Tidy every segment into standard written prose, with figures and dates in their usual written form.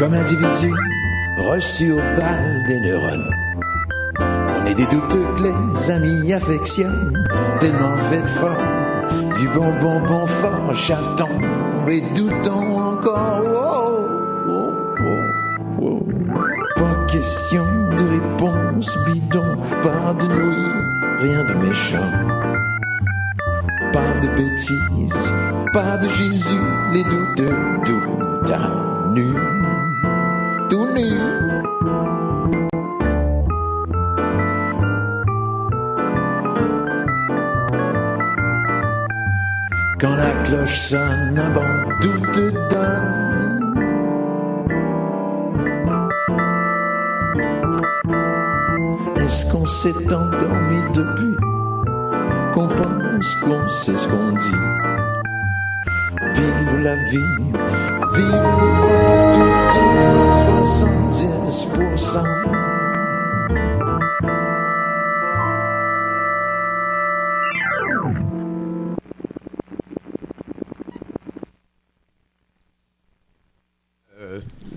comme individu reçu au bal des neurones. On est des douteux que les amis affectionnent, tellement fait fort, du bon fort, chaton et doutons encore. Oh, oh, oh, oh. Pas question de réponse bidon, pas de oui, rien de méchant. Pas de bêtises, pas de Jésus, les douteux, tout à nu, tout nu. Quand la cloche sonne, un bon tout te donne. Est-ce qu'on s'est endormi depuis qu'on pense qu'on sait ce qu'on dit? Vive la vie, vive le vent, tout à 70%.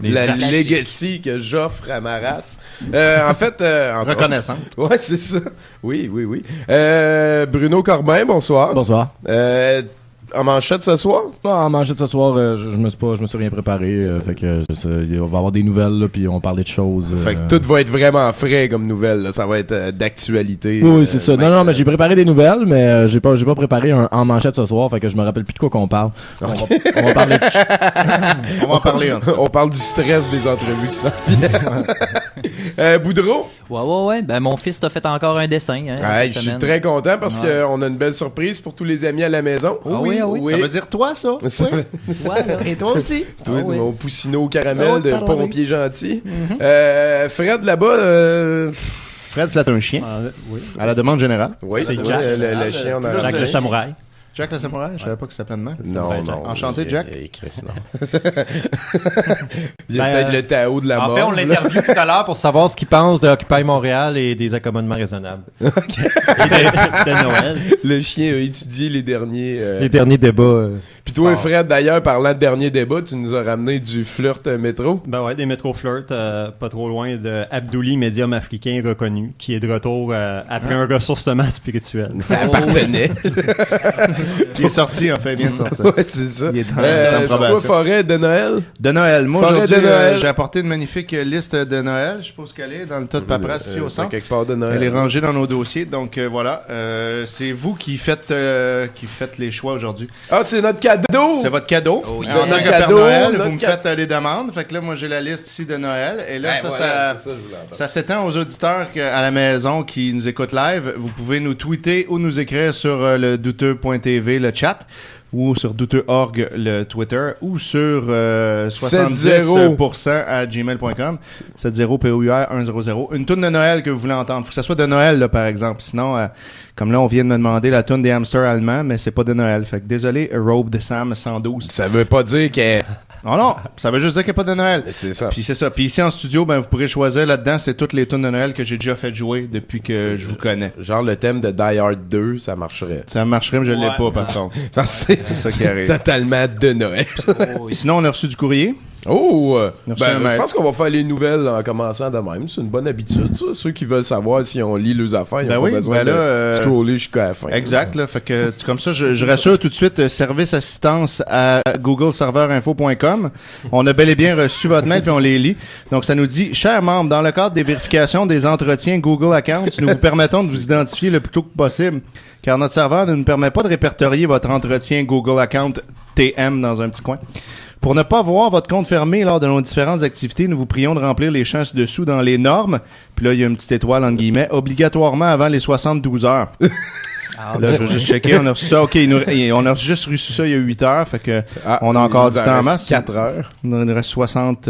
La legacy que j'offre à ma race. En fait... reconnaissante. Ouais, c'est ça. Oui. Bruno Corbin, bonsoir. Bonsoir. En manchette ce soir? En manchette ce soir, je me suis rien préparé. Fait que on va avoir des nouvelles, là, puis on va parler de choses. Fait que tout va être vraiment frais comme nouvelle. Là. Ça va être d'actualité. Oui, c'est ça. Non, mais j'ai préparé des nouvelles, mais j'ai pas préparé un en manchette ce soir. Fait que je me rappelle plus de quoi qu'on parle. Okay. On va parler on va en parler, en tout cas. On parle du stress des entrevues qui s'en viennent. Boudreau? Ouais. Ben, mon fils t'a fait encore un dessin. Hein, je suis très content parce qu'on a une belle surprise pour tous les amis à la maison. Oui. Ça veut dire toi, ça? Oui. Et toi aussi? Toi, mon poussineau caramel de pompier gentil. Fred, là-bas... Fred flatte un chien. oui. À la demande générale. Oui, c'est Jack. Le chien, on a... Jack le samouraï. Jack le samouraï? Je savais pas qu'il s'appelait de même. Non. Enchanté, Jack. Il y a peut-être le Tao de la mort. En fait, on l'interviewe tout à l'heure pour savoir ce qu'il pense de Occupy Montréal et des accommodements raisonnables. de Noël. Le chien a étudié les derniers débats. Puis toi, Fred, d'ailleurs, parlant de dernier débat, tu nous as ramené du flirt métro. Ben ouais, des métros flirt, pas trop loin de Abdouli, médium africain reconnu, qui est de retour après un ressourcement spirituel. Appartenait. Qui est sorti, en fait, vient de sortir. Ouais, c'est ça. Il est en toi, forêt de Noël? De Noël. Moi, Forêt aujourd'hui, de Noël. j'ai apporté une magnifique liste de Noël. Je suppose qu'elle est dans le tas de paperasse ici au centre. Quelque part de Noël. Elle est rangée dans nos dossiers. Donc, voilà. C'est vous qui faites les choix aujourd'hui. Ah, c'est notre cadeau! C'est votre cadeau. Oh, yeah. En tant Notre que Père cadeau, Noël, notre vous me faites les demandes. Fait que là, moi, j'ai la liste ici de Noël. Et là, ça s'étend aux auditeurs à la maison qui nous écoutent live. Vous pouvez nous tweeter ou nous écrire sur le douteux.tv, le chat, ou sur douteux.org, le Twitter, ou sur 70% à gmail.com. 70 POUR 100. Une toune de Noël que vous voulez entendre. Faut que ça soit de Noël, là, par exemple. Sinon, comme là, on vient de me demander la toune des hamsters allemands, mais c'est pas de Noël. Fait que désolé, Robe de Sam 112. Ça veut pas dire qu'elle... Non, ça veut juste dire qu'il n'y a pas de Noël. C'est ça. Puis c'est ça. Puis ici en studio, ben vous pourrez choisir là-dedans, c'est toutes les tunes de Noël que j'ai déjà fait jouer depuis que je vous connais. Genre le thème de Die Hard 2, ça marcherait. Ça marcherait, mais je l'ai pas, par contre. Parce que c'est ça qui arrive. Totalement de Noël. Sinon, on a reçu du courrier. Oh! Je pense qu'on va faire les nouvelles en commençant de même. C'est une bonne habitude, ça. Ceux qui veulent savoir si on lit leurs affaires, ils n'ont pas besoin de scroller jusqu'à la fin. Exact. Là, fait que comme ça, je rassure tout de suite, service assistance à googleserveurinfo.com. On a bel et bien reçu votre mail puis on les lit. Donc, ça nous dit, chers membres, dans le cadre des vérifications des entretiens Google Accounts, nous vous permettons de vous identifier le plus tôt que possible, car notre serveur ne nous permet pas de répertorier votre entretien Google Account TM dans un petit coin. Pour ne pas voir votre compte fermé lors de nos différentes activités, nous vous prions de remplir les champs ci-dessous dans les normes. Puis là, il y a une petite étoile, entre guillemets, obligatoirement avant les 72 heures. Là, je vais juste checker. On a reçu ça. OK, on a juste reçu ça il y a 8 heures. Fait que on a encore du temps en masse. 4 heures. Il nous reste 60...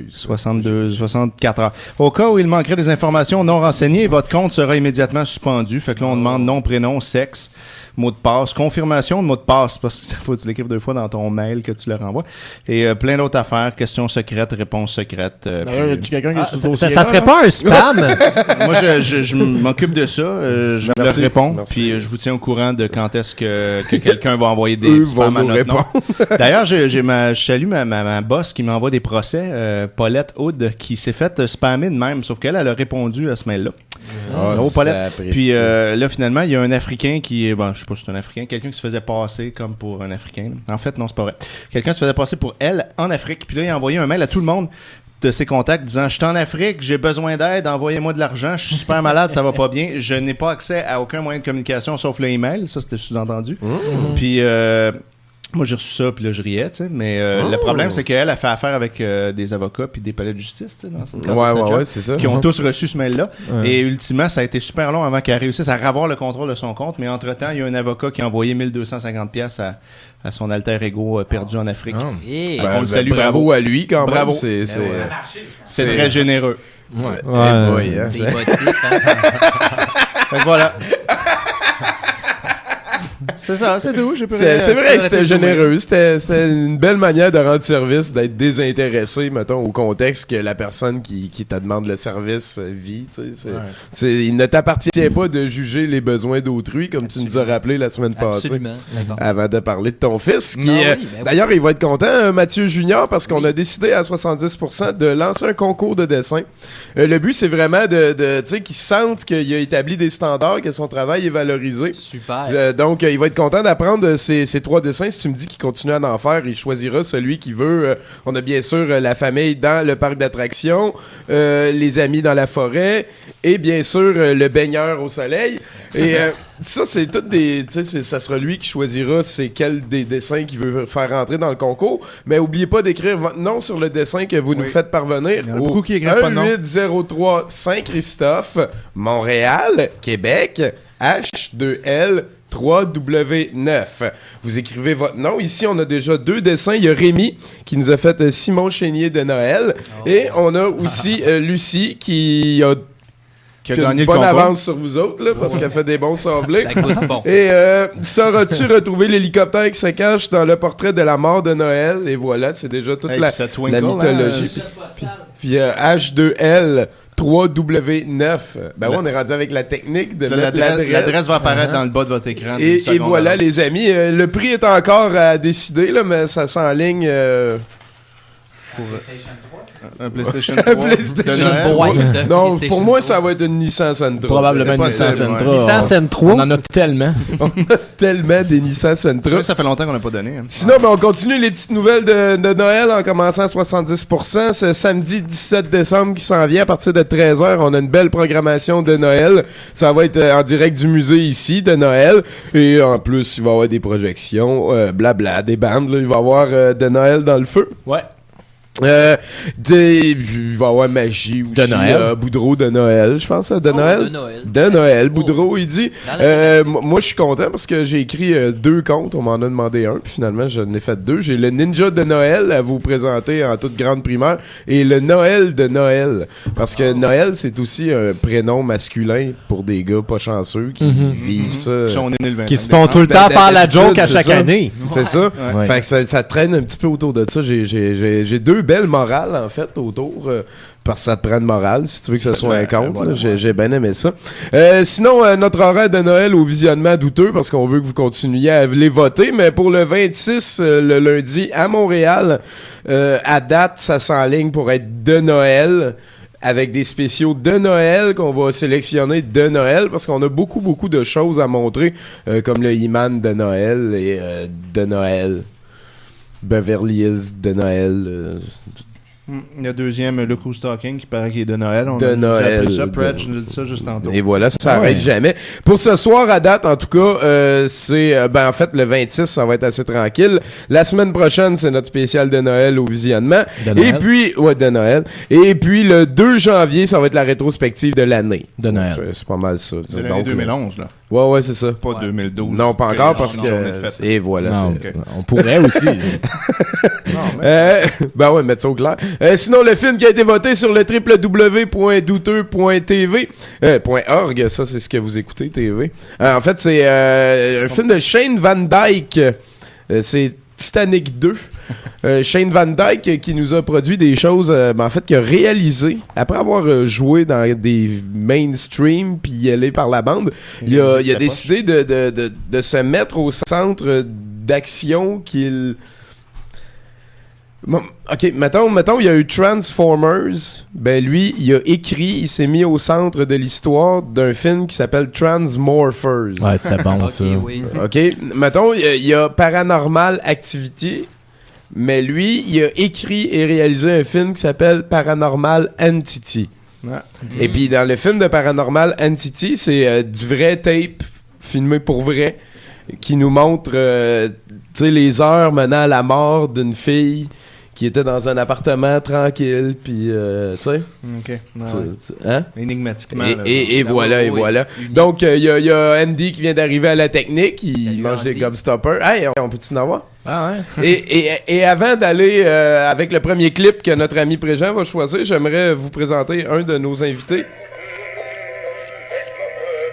62, 64 heures. Au cas où il manquerait des informations non renseignées, votre compte sera immédiatement suspendu. Fait que là, on demande nom, prénom, sexe. mot de passe, confirmation de mot de passe, parce que faut que tu l'écrives 2 fois dans ton mail que tu le renvoies. Et plein d'autres affaires, questions secrètes, réponses secrètes. D'ailleurs, y a quelqu'un qui est ça serait pas un spam? Moi, je m'occupe de ça. Je leur réponds. Puis je vous tiens au courant de quand est-ce que quelqu'un va envoyer des spams à notre nom. D'ailleurs, je salue ma boss qui m'envoie des procès, Paulette Hood, qui s'est fait spammer de même, sauf qu'elle a répondu à ce mail-là. Puis là, finalement, il y a un Africain qui est... Bon, je sais pas si c'est un Africain. Quelqu'un qui se faisait passer comme pour un Africain. En fait, non, c'est pas vrai. Quelqu'un se faisait passer pour elle en Afrique. Puis là, il a envoyé un mail à tout le monde de ses contacts disant « Je suis en Afrique, j'ai besoin d'aide, envoyez-moi de l'argent, je suis super malade, ça va pas bien, je n'ai pas accès à aucun moyen de communication sauf le email. » Ça, c'était sous-entendu. Puis... moi, j'ai reçu ça, puis là, je riais, tu sais. Mais le problème, c'est qu'elle a fait affaire avec des avocats puis des palais de justice, tu sais, dans cette ouais, c'est ça. Qui ont tous reçu ce mail-là. Et ultimement, ça a été super long avant qu'elle réussisse à avoir le contrôle de son compte. Mais entre-temps, il y a un avocat qui a envoyé 1250$ à son alter ego perdu en Afrique. On le salue, bravo à lui, quand même. Bravo. C'est très généreux. Ouais. C'est émotif, hein? Fait que voilà. C'est ça, c'est tout. C'est vrai que c'était généreux. C'était une belle manière de rendre service, d'être désintéressé, mettons, au contexte que la personne qui te demande le service vit. Il ne t'appartient pas de juger les besoins d'autrui, comme tu nous as rappelé la semaine passée. Avant de parler de ton fils. D'ailleurs, il va être content, Mathieu Junior, parce qu'on a décidé à 70% de lancer un concours de dessin. Le but, c'est vraiment de qu'il sente qu'il a établi des standards, que son travail est valorisé. Super. Donc, il va être content d'apprendre ces 3 dessins. Si tu me dis qu'il continue à en faire, il choisira celui qu'il veut. On a bien sûr la famille dans le parc d'attractions, les amis dans la forêt et bien sûr le baigneur au soleil. Et ça, c'est toutes des... Tu sais, ça sera lui qui choisira c'est quel des dessins qu'il veut faire rentrer dans le concours. Mais oubliez pas d'écrire votre nom sur le dessin que vous nous faites parvenir. Il y en a beaucoup qui écrivent pas de nom. 1803 Saint-Christophe, Montréal, Québec, H2L 3W9. Vous écrivez votre nom. Ici, on a déjà 2 dessins. Il y a Rémi qui nous a fait Simon Chénier de Noël. Et on a aussi Lucie qui a une bonne avance sur vous autres, là, parce qu'elle fait des bons sablés. Ça goûte bon. Et sauras-tu retrouver l'hélicoptère qui se cache dans le portrait de la mort de Noël? Et voilà, c'est déjà toute la mythologie. Puis H2L 3W9. Ben on est rendu avec la technique de l'adresse. L'adresse va apparaître dans le bas de votre écran. Et voilà, les amis. Le prix est encore à décider, là, mais ça s'enligne pour... Un PlayStation 3. Non, pour moi, ça va être une Nissan Sentra. Probablement une Nissan Sentra. Nissan Sentra. On en a tellement. On a tellement des Nissan Sentra. Ça fait longtemps qu'on n'a pas donné. Sinon, on continue les petites nouvelles de Noël en commençant à 70%. Ce samedi 17 décembre qui s'en vient à partir de 13h, on a une belle programmation de Noël. Ça va être en direct du musée ici de Noël. Et en plus, il va y avoir des projections, blabla, des bandes. Là. Il va y avoir de Noël dans le feu. Ouais. Il va y avoir magie aussi. De Noël. Boudreau de Noël, je pense. Noël. De Noël. Boudreau, il dit. Moi, je suis content parce que j'ai écrit 2 contes. On m'en a demandé un. Puis finalement, j'en ai fait 2. J'ai le Ninja de Noël à vous présenter en toute grande primeur. Et le Noël de Noël. Parce que Noël, c'est aussi un prénom masculin pour des gars pas chanceux qui vivent ça. Qui se font tout le temps faire la joke à chaque année. C'est ça. Fait que ça traîne un petit peu autour de ça. J'ai 2 belle morale en fait autour parce que ça te prend de morale si tu veux que ce soit un conte. Voilà, j'ai bien aimé ça. Sinon, notre horaire de Noël au visionnement douteux parce qu'on veut que vous continuiez à les voter, mais pour le 26, le lundi à Montréal, à date, ça s'enligne pour être de Noël. Avec des spéciaux de Noël qu'on va sélectionner de Noël parce qu'on a beaucoup de choses à montrer comme le He-Man de Noël et de Noël. Beverly Hills de Noël. Le deuxième, Look Who's Talking, qui paraît qu'il est de Noël. On de Noël. Ça, Predge nous a dit ça juste tantôt. Et voilà, ça s'arrête jamais. Pour ce soir, à date, en tout cas, c'est... en fait, le 26, ça va être assez tranquille. La semaine prochaine, c'est notre spécial de Noël au visionnement. Et puis... Ouais, de Noël. Et puis, le 2 janvier, ça va être la rétrospective de l'année. De Noël. C'est pas mal ça. C'est l'année 2011, là. Ouais, c'est ça. Pas 2012. Non, pas encore Que parce j'en ai que... fait. Et voilà. Non, c'est- on pourrait aussi. Ben ouais, mettre ça au clair. Sinon, le film qui a été voté sur le www.douteux.tv .org, ça c'est ce que vous écoutez, TV. En fait, c'est un film de Shane Van Dyke. C'est Titanic 2. Shane Van Dyke qui nous a produit des choses, en fait, qui a réalisé, après avoir joué dans des mainstream puis y aller par la bande, il a décidé de se mettre au centre d'action qu'il... Bon, ok, mettons, il y a eu Transformers. Ben lui, il s'est mis au centre de l'histoire d'un film qui s'appelle Transmorphers. Ouais, c'était bon, ça. oui. Ok, mettons, il y a Paranormal Activity. Mais lui, il a écrit et réalisé un film qui s'appelle Paranormal Entity. Ouais. Et puis dans le film de Paranormal Entity, c'est du vrai tape filmé pour vrai qui nous montre tu sais, les heures menant à la mort d'une fille qui était dans un appartement tranquille, puis tu sais, OK. hein? Énigmatiquement. Et là, voilà, oui, et oui. voilà. Unique. Donc, il y a Andy qui vient d'arriver à la technique, il Salut, mange des Andy. gobstoppers. Hey, on peut-tu en avoir? Ah ouais? Et avant d'aller avec le premier clip que notre ami Préjean va choisir, j'aimerais vous présenter un de nos invités.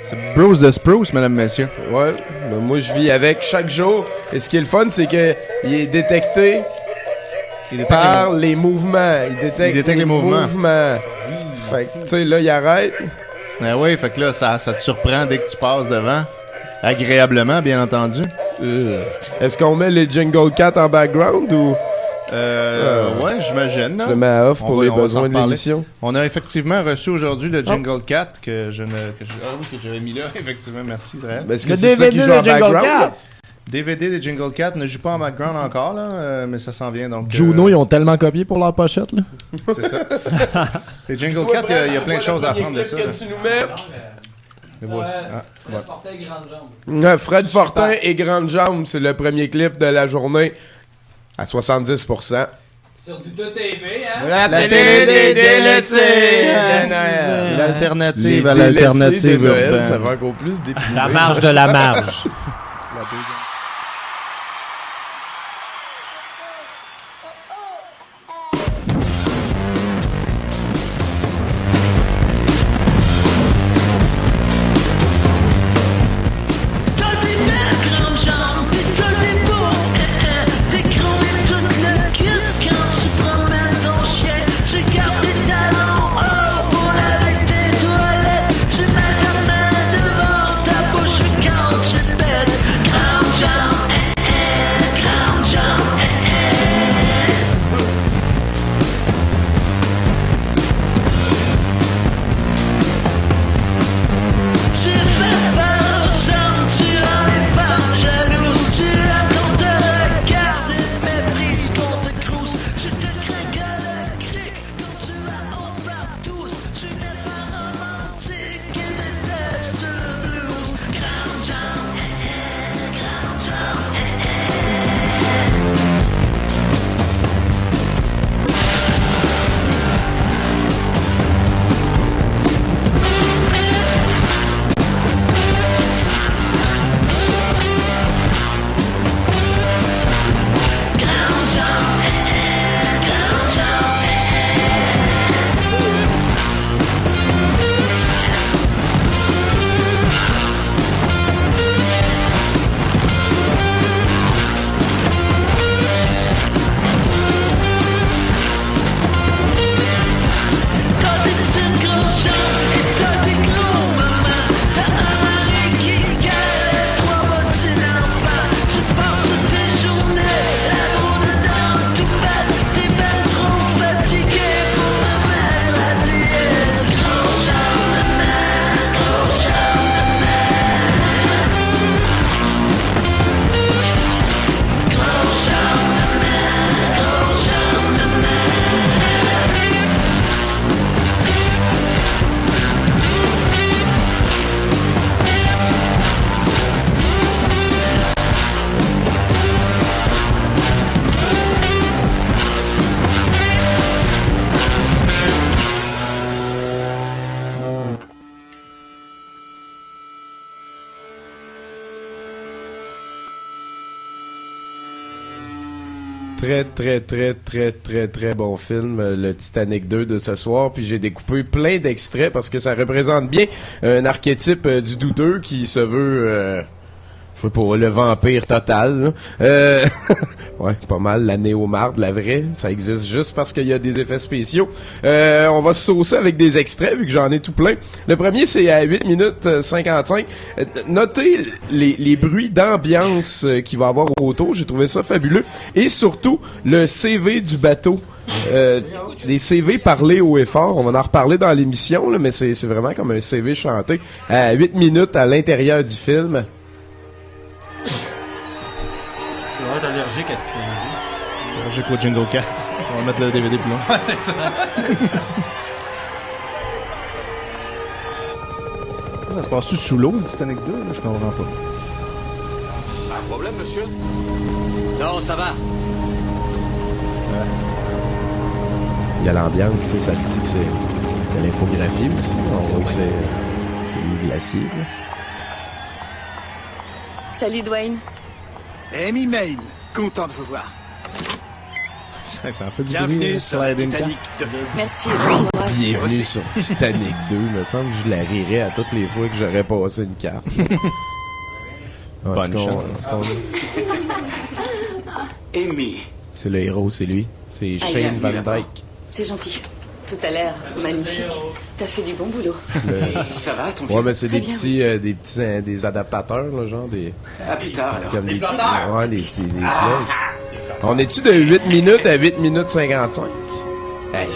C'est Bruce the Spruce, mesdames, messieurs. Ouais, ben moi je vis avec chaque jour. Et ce qui est le fun, c'est que il est détecté par les mouvements. Il détecte les mouvements. Fait que, tu sais, là, il arrête. Ah oui, fait que là, ça te surprend dès que tu passes devant. Agréablement, bien entendu. Est-ce qu'on met les Jingle Cat en background ou Ouais, j'imagine. je le mets à off pour les on va besoins s'en de parler. l'émission? On a effectivement reçu aujourd'hui le Jingle Cat que j'avais mis là. Effectivement, merci Israël. Ben, est-ce que c'est ça qui joue en background? là? DVD des Jingle Cat ne joue pas en background encore, là, mais ça s'en vient. Donc, Juno, ils ont tellement copié pour leur pochette, là. c'est ça. Les Jingle Cat, il y a plein de choses à apprendre de ça. là. Que tu nous mets. Mais voici. Ah, ouais. Fred Fortin et Grande Jambe, c'est le premier clip de la journée à 70%. Sur Douteux TV, hein? La télé des délaissés! L'alternative à Les délaissés l'alternative de Noël, urbaine. ça va encore plus déprimer. La marge de la marge. T'as des belles grandes jambes, pis t'as des beaux t'écroules toute le cul quand tu promènes ton chien. Tu gardes tes talons hors pour avec tes toilettes. Tu mets ta main devant ta bouche quand tu pètes. très, très, très, très, très, très bon film, le Titanic 2 de ce soir. Puis j'ai découpé plein d'extraits parce que ça représente bien un archétype du douteux qui se veut... je sais pas, le vampire total. Ouais, pas mal, la néomarde, la vraie. Ça existe juste parce qu'il y a des effets spéciaux. On va se saucer avec des extraits, vu que j'en ai tout plein. Le premier, c'est à 8 minutes 55. Notez les bruits d'ambiance qu'il va y avoir autour. J'ai trouvé ça fabuleux. Et surtout, le CV du bateau. Les CV parlés haut et fort. On va en reparler dans l'émission, là, mais c'est vraiment comme un CV chanté. À 8 minutes à l'intérieur du film. Tu vas être allergique à Titanic. Allergique au Jingle Cats. On va mettre le DVD plus long. Ouais, c'est ça. Ça se passe-tu sous l'eau, le Titanic 2? Là, je comprends pas. Un problème, monsieur? Non, ça va. Il y a l'ambiance, tu sais, ça te dit que c'est... Il y a l'infographie aussi. On voit que c'est du glacier, là. Salut Dwayne. Amy Main, content de vous voir. C'est vrai que ça en fait du Bienvenue bruit. sur la Titanic 2. Merci. Bon courage. Bienvenue sur Titanic 2. Me semble que je la rirais à toutes les fois que j'aurais passé une carte. Bonne chance. Amy. C'est le héros, c'est lui. C'est Shane bienvenue Van là-bas. Dyke. C'est gentil. Tout à l'heure, magnifique. T'as fait du bon boulot. Ça va, ton vieux? Ouais, mais c'est Très des bien, petits, des adaptateurs, là, genre des... À plus tard, alors. Comme des petits... Ouais, des plugs. On est-tu de 8 minutes à 8 minutes 55? Hey.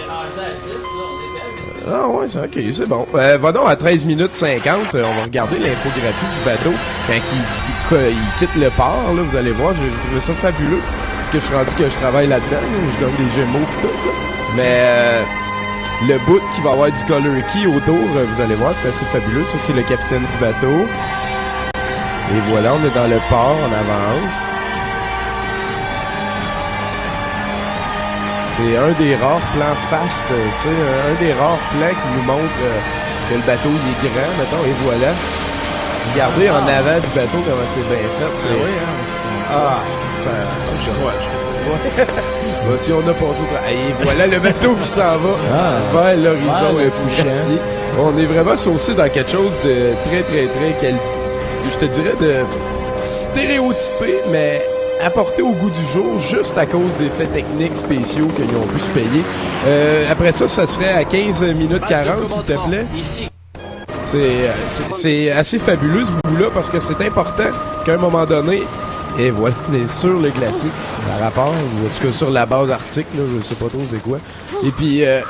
Ah ouais, c'est ok, c'est bon. Va donc à 13 minutes 50, on va regarder l'infographie du bateau. Quand il quitte le port, là, vous allez voir, j'ai trouvé ça fabuleux. Parce que je suis rendu que je travaille là-dedans, là, je donne des gémeaux pis tout ça. Mais le bout qui va avoir du color key autour, vous allez voir, c'est assez fabuleux. Ça, c'est le capitaine du bateau. Et voilà, on est dans le port, on avance. C'est un des rares plans fast, tu sais, un des rares plans qui nous montre que le bateau il est grand, mettons, et voilà. Regardez en avant du bateau comment c'est bien fait. C'est... oui, hein, si on a passé au et voilà le bateau qui s'en va vers l'horizon infouchifié. On est vraiment saucé dans quelque chose de très, très, très je te dirais de stéréotypé, mais apporté au goût du jour juste à cause des faits techniques spéciaux qu'ils ont pu se payer. Après ça serait à 15 minutes 40, s'il te plaît. C'est assez fabuleux ce bout-là parce que c'est important qu'à un moment donné, et voilà, on est sur le glacier par rapport, ou en tout cas sur la base arctique, là, je sais pas trop c'est quoi. Et puis là,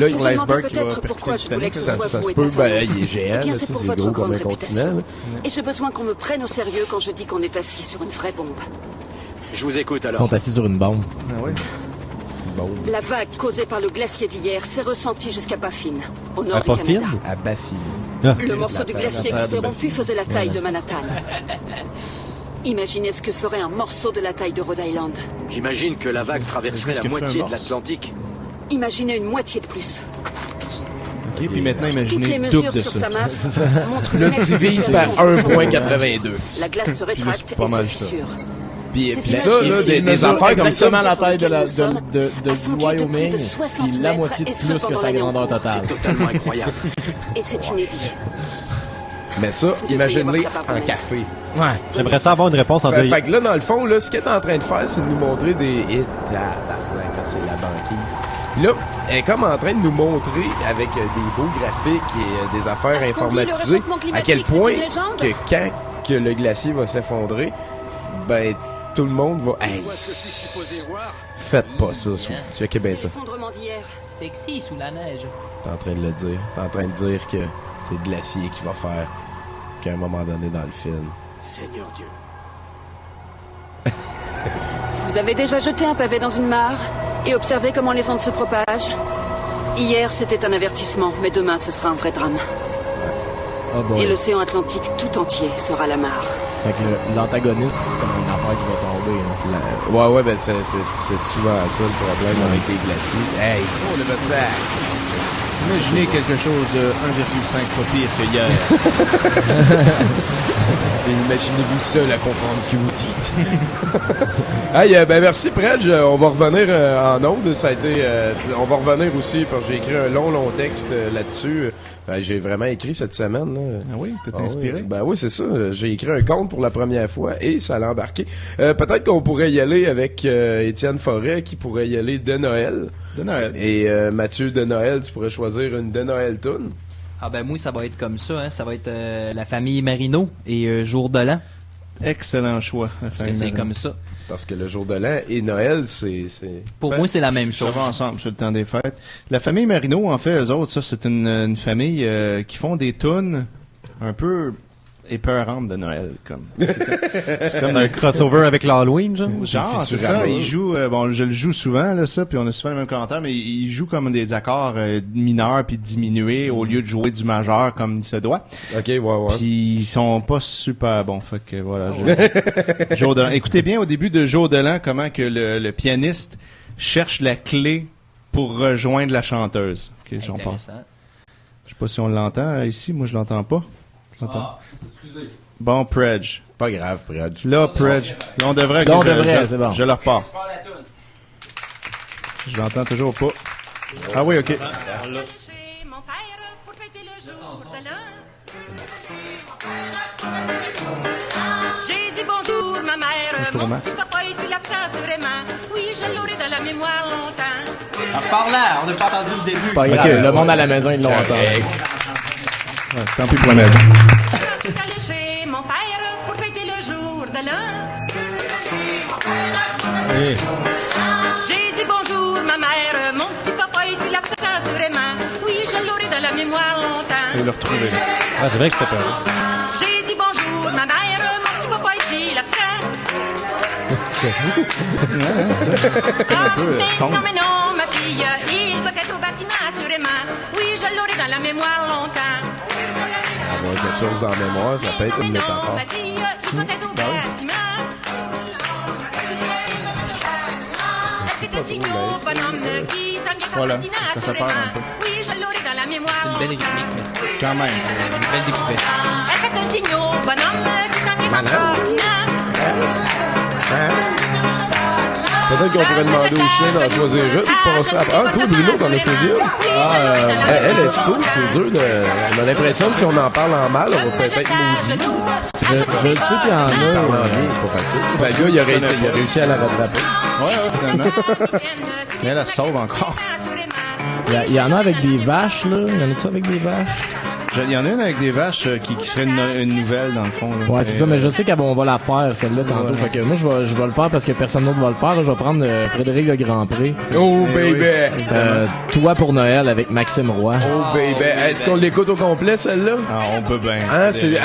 il y a l'iceberg qui va percuter le Titanic. Ça se peut, il est géant, là, c'est gros comme un continent. Là. Et j'ai besoin qu'on me prenne au sérieux quand je dis qu'on est assis sur une vraie bombe. Je vous écoute Ils alors. sont assis sur une bombe. Ah ouais. Bon. La vague causée par le glacier d'hier s'est ressentie jusqu'à Baffin, au nord du Baffin? Canada. À Baffin. Le morceau du glacier qui s'est rompu faisait la taille de Manhattan. Imaginez ce que ferait un morceau de la taille de Rhode Island. J'imagine que la vague traverserait la moitié de l'Atlantique. Imaginez une moitié de plus. Ok, puis maintenant, Toutes les imaginez mesures double de sur ça. sa masse montrent Là, une divise par 1,82. La glace se rétracte pas et se mal ça. fissure. Puis C'est ça, là, des affaires comme ça. Exactement la taille du affondu Wyoming, de plus de 60 puis la mètres, moitié de et ce plus que pendant sa l'année grandeur en cours. totale. C'est totalement incroyable. Et c'est inédit. Mais ça, devriez imaginez voir ça par en vous-même. café. Ouais. J'aimerais ça avoir une réponse en deux. Fait que là, dans le fond, là, ce qu'elle est en train de faire, c'est de nous montrer des hits. C'est la banquise. Puis là, elle est comme en train de nous montrer, avec des beaux graphiques et des affaires Est-ce qu'on dit le informatisées, réchauffement à quel climatique, c'est point une légende? que quand que le glacier va s'effondrer, ben, tout le monde va... Hey, faites pas ça. Checkez bien ça. L'effondrement d'hier. Sexy sous la neige. T'es en train de le dire. T'es en train de dire que c'est le glacier qui va faire qu'à un moment donné dans le film. Seigneur Dieu. Vous avez déjà jeté un pavé dans une mare et observé comment les ondes se propagent? Hier, c'était un avertissement, mais demain, ce sera un vrai drame. Oh boy. Et l'océan Atlantique tout entier sera la mare. Fait que l'antagoniste, c'est comme une affaire qui va tomber. Là. Ouais, ben c'est souvent ça le problème avec les glaciers. Hey, oh le sac! Imaginez quelque chose de 1,5 fois pire que hier. Et imaginez-vous seul à comprendre ce que vous dites. Hey, ben merci Predge. On va revenir en ondes. Ça a été, on va revenir aussi parce que j'ai écrit un long texte là-dessus. J'ai vraiment écrit cette semaine. Là. Ah oui, t'es inspiré? Oui. Ben oui, c'est ça. J'ai écrit un conte pour la première fois et ça l'a embarqué. Peut-être qu'on pourrait y aller avec Étienne Forêt qui pourrait y aller de Noël. De Noël. Et Mathieu de Noël, tu pourrais choisir une de Noël tune. Ah ben moi, ça va être comme ça. Hein. Ça va être la famille Marino et Jour de l'an. Excellent choix. Parce que c'est comme ça. Parce que le jour de l'an et Noël, c'est... Pour moi, c'est la même chose. Ça va ensemble sur le temps des fêtes. La famille Marino, en fait, eux autres, ça, c'est une famille qui font des tunes un peu épeurantes de Noël. C'est comme un crossover avec l'Halloween, genre? Genre, c'est ça. Ils jouent... bon, je le joue souvent, là, ça, puis on a souvent le même commentaire, mais ils jouent comme des accords mineurs puis diminués au lieu de jouer du majeur comme il se doit. OK, ouais. Puis ils sont pas super bons. Fait que voilà. Jour de l'an. Écoutez bien au début de Jour de l'an comment que le pianiste cherche la clé pour rejoindre la chanteuse. OK, j'en passe. Je sais pas si on l'entend ici. Moi, je l'entends pas. Excusez. Bon, Predge. Pas grave, Predge. Là, Predge. Là, on devrait. C'est bon. Je le repars. Je l'entends toujours pas. Ah oui, OK. J'ai dit bonjour, ma mère. Mon petit papa est-il absent sûrement? Oui, je l'aurai dans la mémoire longtemps. Alors, par là, on n'a pas entendu le début. Pas grave, le monde à la maison, ils l'ont entendu. Ouais, tant pis pour la maison. Je suis allé chez mon père pour fêter le jour de l'an. Oui. J'ai dit bonjour, ma mère. Mon petit papa est-il absent sûrement? Oui, je l'aurai dans la mémoire longtemps. Je vais le retrouver. Ah, c'est vrai que c'était peur. J'ai dit bonjour, ma mère. Mon petit papa est-il absent? Mais non, ma fille. Il doit être au bâtiment sûrement. Oui, je l'aurai dans la mémoire longtemps. Avoir quelque chose dans la mémoire, ça peut être une métaphore. Ma fille, il doit être au bâtiment. Est-ce que t'es gros bonhomme qui s'en vient Voilà, au bâtiment ça fait peur un peu. Oui, je l'aurai dans la mémoire. C'est une belle rythmique, merci. Quand même. Une belle découverte. Elle fait un signe au bonhomme qui s'en vient au bâtiment. Peut-être qu'on pourrait demander au chien d'en choisir une. Passer après. Ah, toi, Bruno, t'en as choisi une? Elle est cool, c'est dur de... On a l'impression que si on en parle en mal, on va peut-être maudit. Je sais qu'il y en a. C'est pas facile. Ben, le gars, il a réussi à la rattraper. Ouais, finalement. Mais elle sauve encore. Il y en a avec des vaches, là. Il y en a-tu avec des vaches? Il y en a une avec des vaches qui serait une nouvelle, dans le fond. Là. Ouais, c'est ça, mais je sais qu'on va la faire, celle-là, tantôt. Fait que moi, je vais le faire parce que personne d'autre va le faire. Là, je vais prendre Frédéric Le Grand-Pré. Oh, baby! Toi pour Noël avec Maxime Roy. Oh, baby! Est-ce qu'on l'écoute au complet, celle-là? Ah, on peut bien. Hein, c'est du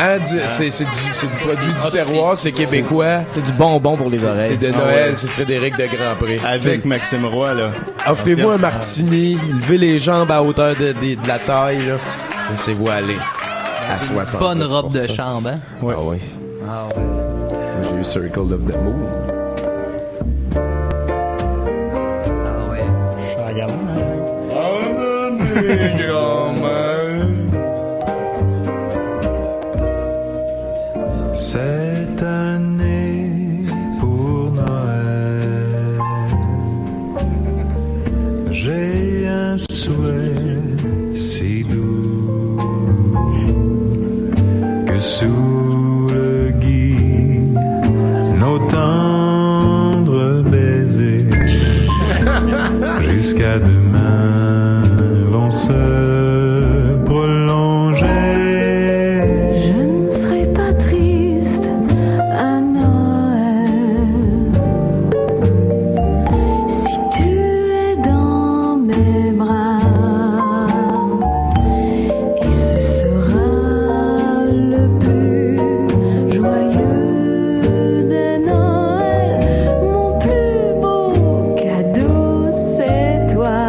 produit du terroir, c'est québécois. C'est du bonbon pour les oreilles. C'est de Noël, c'est Frédéric de Grand-Pré. Avec Maxime Roy, là. Offrez-vous un martini, levez les jambes à hauteur de la taille, là. Laissez-vous aller à 60. Bonne robe de chambre, hein? Ouais. Ah oui. Ah ouais. Moi, j'ai eu Circle of the Moon. Ah ouais. Je suis gamin, Cette année pour Noël, j'ai un souhait si doux que sous le gui nos tendres baisers jusqu'à demain vont se prolonger. Je ne serai pas triste à Noël si tu es dans mes bras. Et ce sera le plus joyeux des Noëls. Mon plus beau cadeau, c'est toi.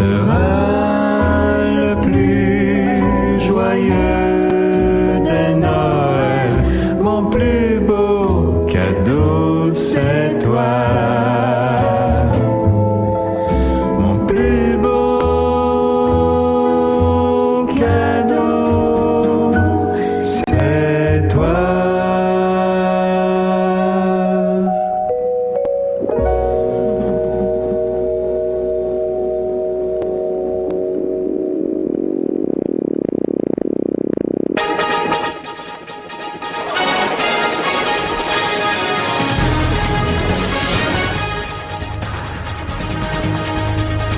sera le plus joyeux des Noëls. Mon plus beau cadeau, c'est toi. Mon plus beau cadeau, c'est toi.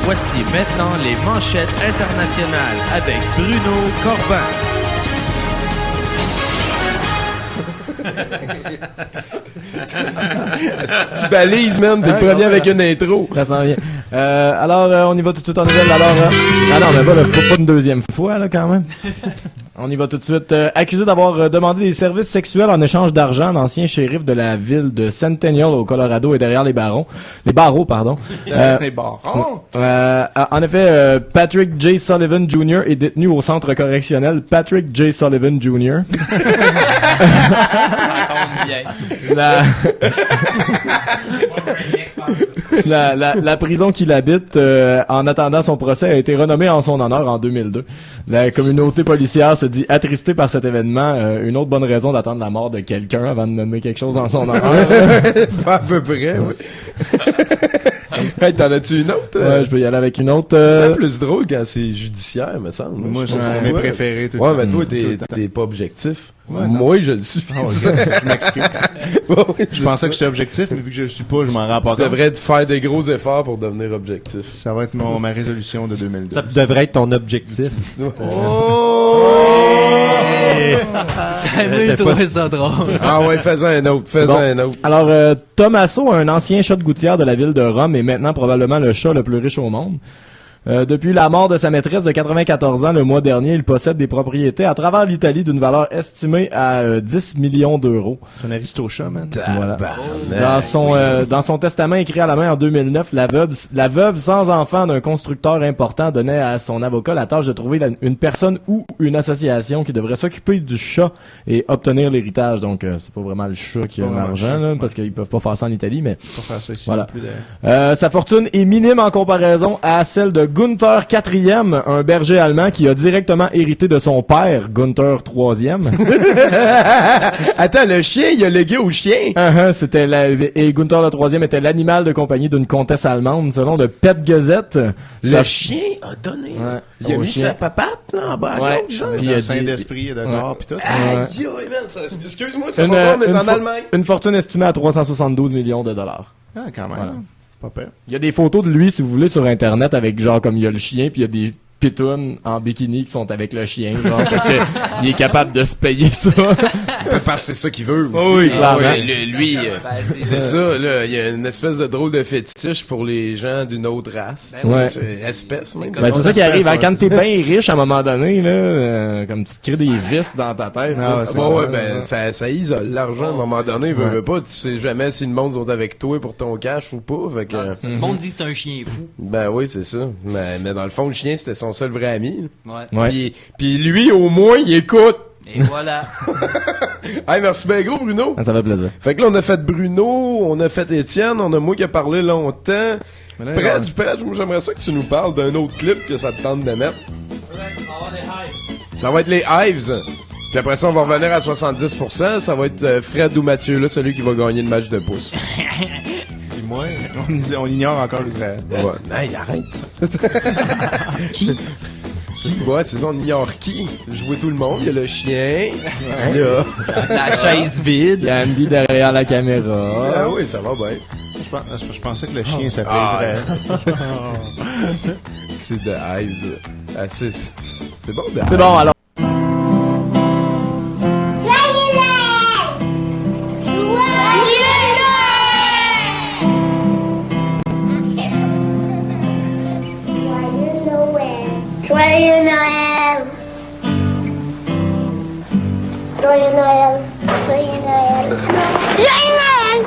Voici maintenant les manchettes internationales avec Bruno Corbin. Tu balises, man, t'es le premier avec une intro. Ça s'en vient. Alors, on y va tout de suite en nouvelle. Alors, ah non, mais pas une deuxième fois, là, quand même. On y va tout de suite. Accusé d'avoir demandé des services sexuels en échange d'argent, l'ancien shérif de la ville de Centennial au Colorado est derrière les barreaux, pardon. Les barons. En effet, Patrick J. Sullivan Jr. est détenu au centre correctionnel Patrick J. Sullivan Jr. La prison qu'il habite, en attendant son procès, a été renommée en son honneur en 2002. La communauté policière se dit attristée par cet événement. Une autre bonne raison d'attendre la mort de quelqu'un avant de nommer quelque chose en son honneur. Pas à peu près, oui. Hey, t'en as-tu une autre? Ouais, je peux y aller avec une autre. C'est plus drôle quand c'est judiciaire, me semble. Moi, c'est mes préférés. Tout ouais, le mais temps. toi, t'es pas objectif. Ouais, moi, je le suis. Ah, okay. Je m'excuse. Je pensais que j'étais objectif, mais vu que je le suis pas, je m'en rends pas compte. Tu devrais faire des gros efforts pour devenir objectif. Ça va être ma résolution de 2012. Ça devrait être ton objectif. Ça m'a trouvé ça drôle. Ah ouais, fais-en un autre. Alors, Tommaso, un ancien chat de gouttière de la ville de Rome, est maintenant probablement le chat le plus riche au monde. Depuis la mort de sa maîtresse de 94 ans le mois dernier, il possède des propriétés à travers l'Italie d'une valeur estimée à 10 millions d'euros. C'est un aristo-chat, man. Voilà. Dans son testament écrit à la main en 2009, la veuve sans enfant d'un constructeur important donnait à son avocat la tâche de trouver une personne ou une association qui devrait s'occuper du chat et obtenir l'héritage. Donc, c'est pas vraiment le chat qui a l'argent, là, parce qu'ils peuvent pas faire ça en Italie, mais Pas faire ça ici voilà. non plus. Sa fortune est minime en comparaison à celle de Gunther IV, un berger allemand qui a directement hérité de son père, Gunther III. Attends, le chien, il a légué au chien. Et Gunther le III était l'animal de compagnie d'une comtesse allemande, selon le Pet Gazette. Le chien a donné. Ouais. Il a Au mis chien. sa papate, là, en bas à gauche, genre. Puis le Saint-Esprit est d'accord, pis tout. Aïe, man, excuse-moi, ça va pas, mais en Allemagne. Une fortune estimée à 372 millions de dollars. Ah, quand même. Voilà. Pas peur. Il y a des photos de lui, si vous voulez, sur Internet, avec genre comme il y a le chien, puis il y a des pitounes en bikini qui sont avec le chien, genre, parce que il est capable de se payer ça. Il peut faire c'est ça qu'il veut aussi. Oh oui, clairement. Ouais, lui, c'est ça, là. Il y a une espèce de drôle de fétiche pour les gens d'une autre race. Ouais. C'est espèce, même. Ben, c'est ça qui arrive, hein, quand t'es bien riche, à un moment donné, là, comme tu te crées des vis dans ta tête. là. Ça isole l'argent, à un moment donné, veut pas, tu sais jamais si le monde sont avec toi pour ton cash ou pas, fait que... Le monde dit que c'est un chien fou. Ben oui, c'est ça. Mais dans le fond, le chien, c'était son seul vrai ami. Ouais. Puis lui, au moins, il écoute. Et voilà. Hey, merci bien gros, Bruno. Ça fait plaisir. Fait que là, on a fait Bruno, on a fait Étienne, on a moi qui a parlé longtemps. Prêt, moi, j'aimerais ça que tu nous parles d'un autre clip que ça te tente de mettre. Ça va être les Hives. Puis après ça, on va revenir à 70%. Ça va être Fred ou Mathieu, là, celui qui va gagner le match de pouce. Puis moi, on ignore encore Israël. Ouais. Hey, arrête. Qui? Ouais, c'est ça, on ignore qui. Je vois tout le monde. Il y a le chien. Il y a... La chaise vide. Il y a Andy derrière la caméra. Ah oui, ça va bien. Je pensais que le chien s'appelait Israël. C'est The Hives. Ah, c'est bon, The Hives. C'est bon, alors. Joyeux Noël. Joyeux Noël. Joyeux Noël. Joyeux Noël.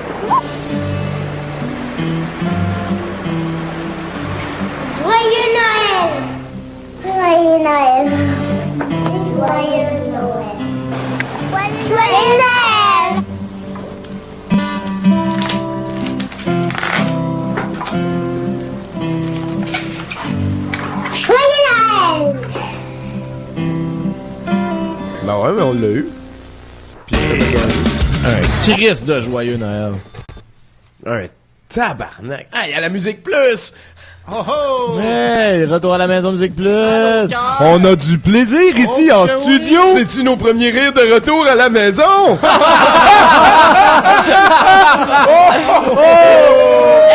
Joyeux Noël. Joyeux Noël. Joyeux Noël. Joyeux Noël. Joyeux Noël. Ben ouais, mais on l'a eu. Puis un Christ de joyeux Noël. Un tabarnak. Ah, il y a la musique plus! Oh oh! Hey, retour à la maison Musique Plus. On a du plaisir ici en studio. Oui. C'est-tu nos premiers rires de retour à la maison?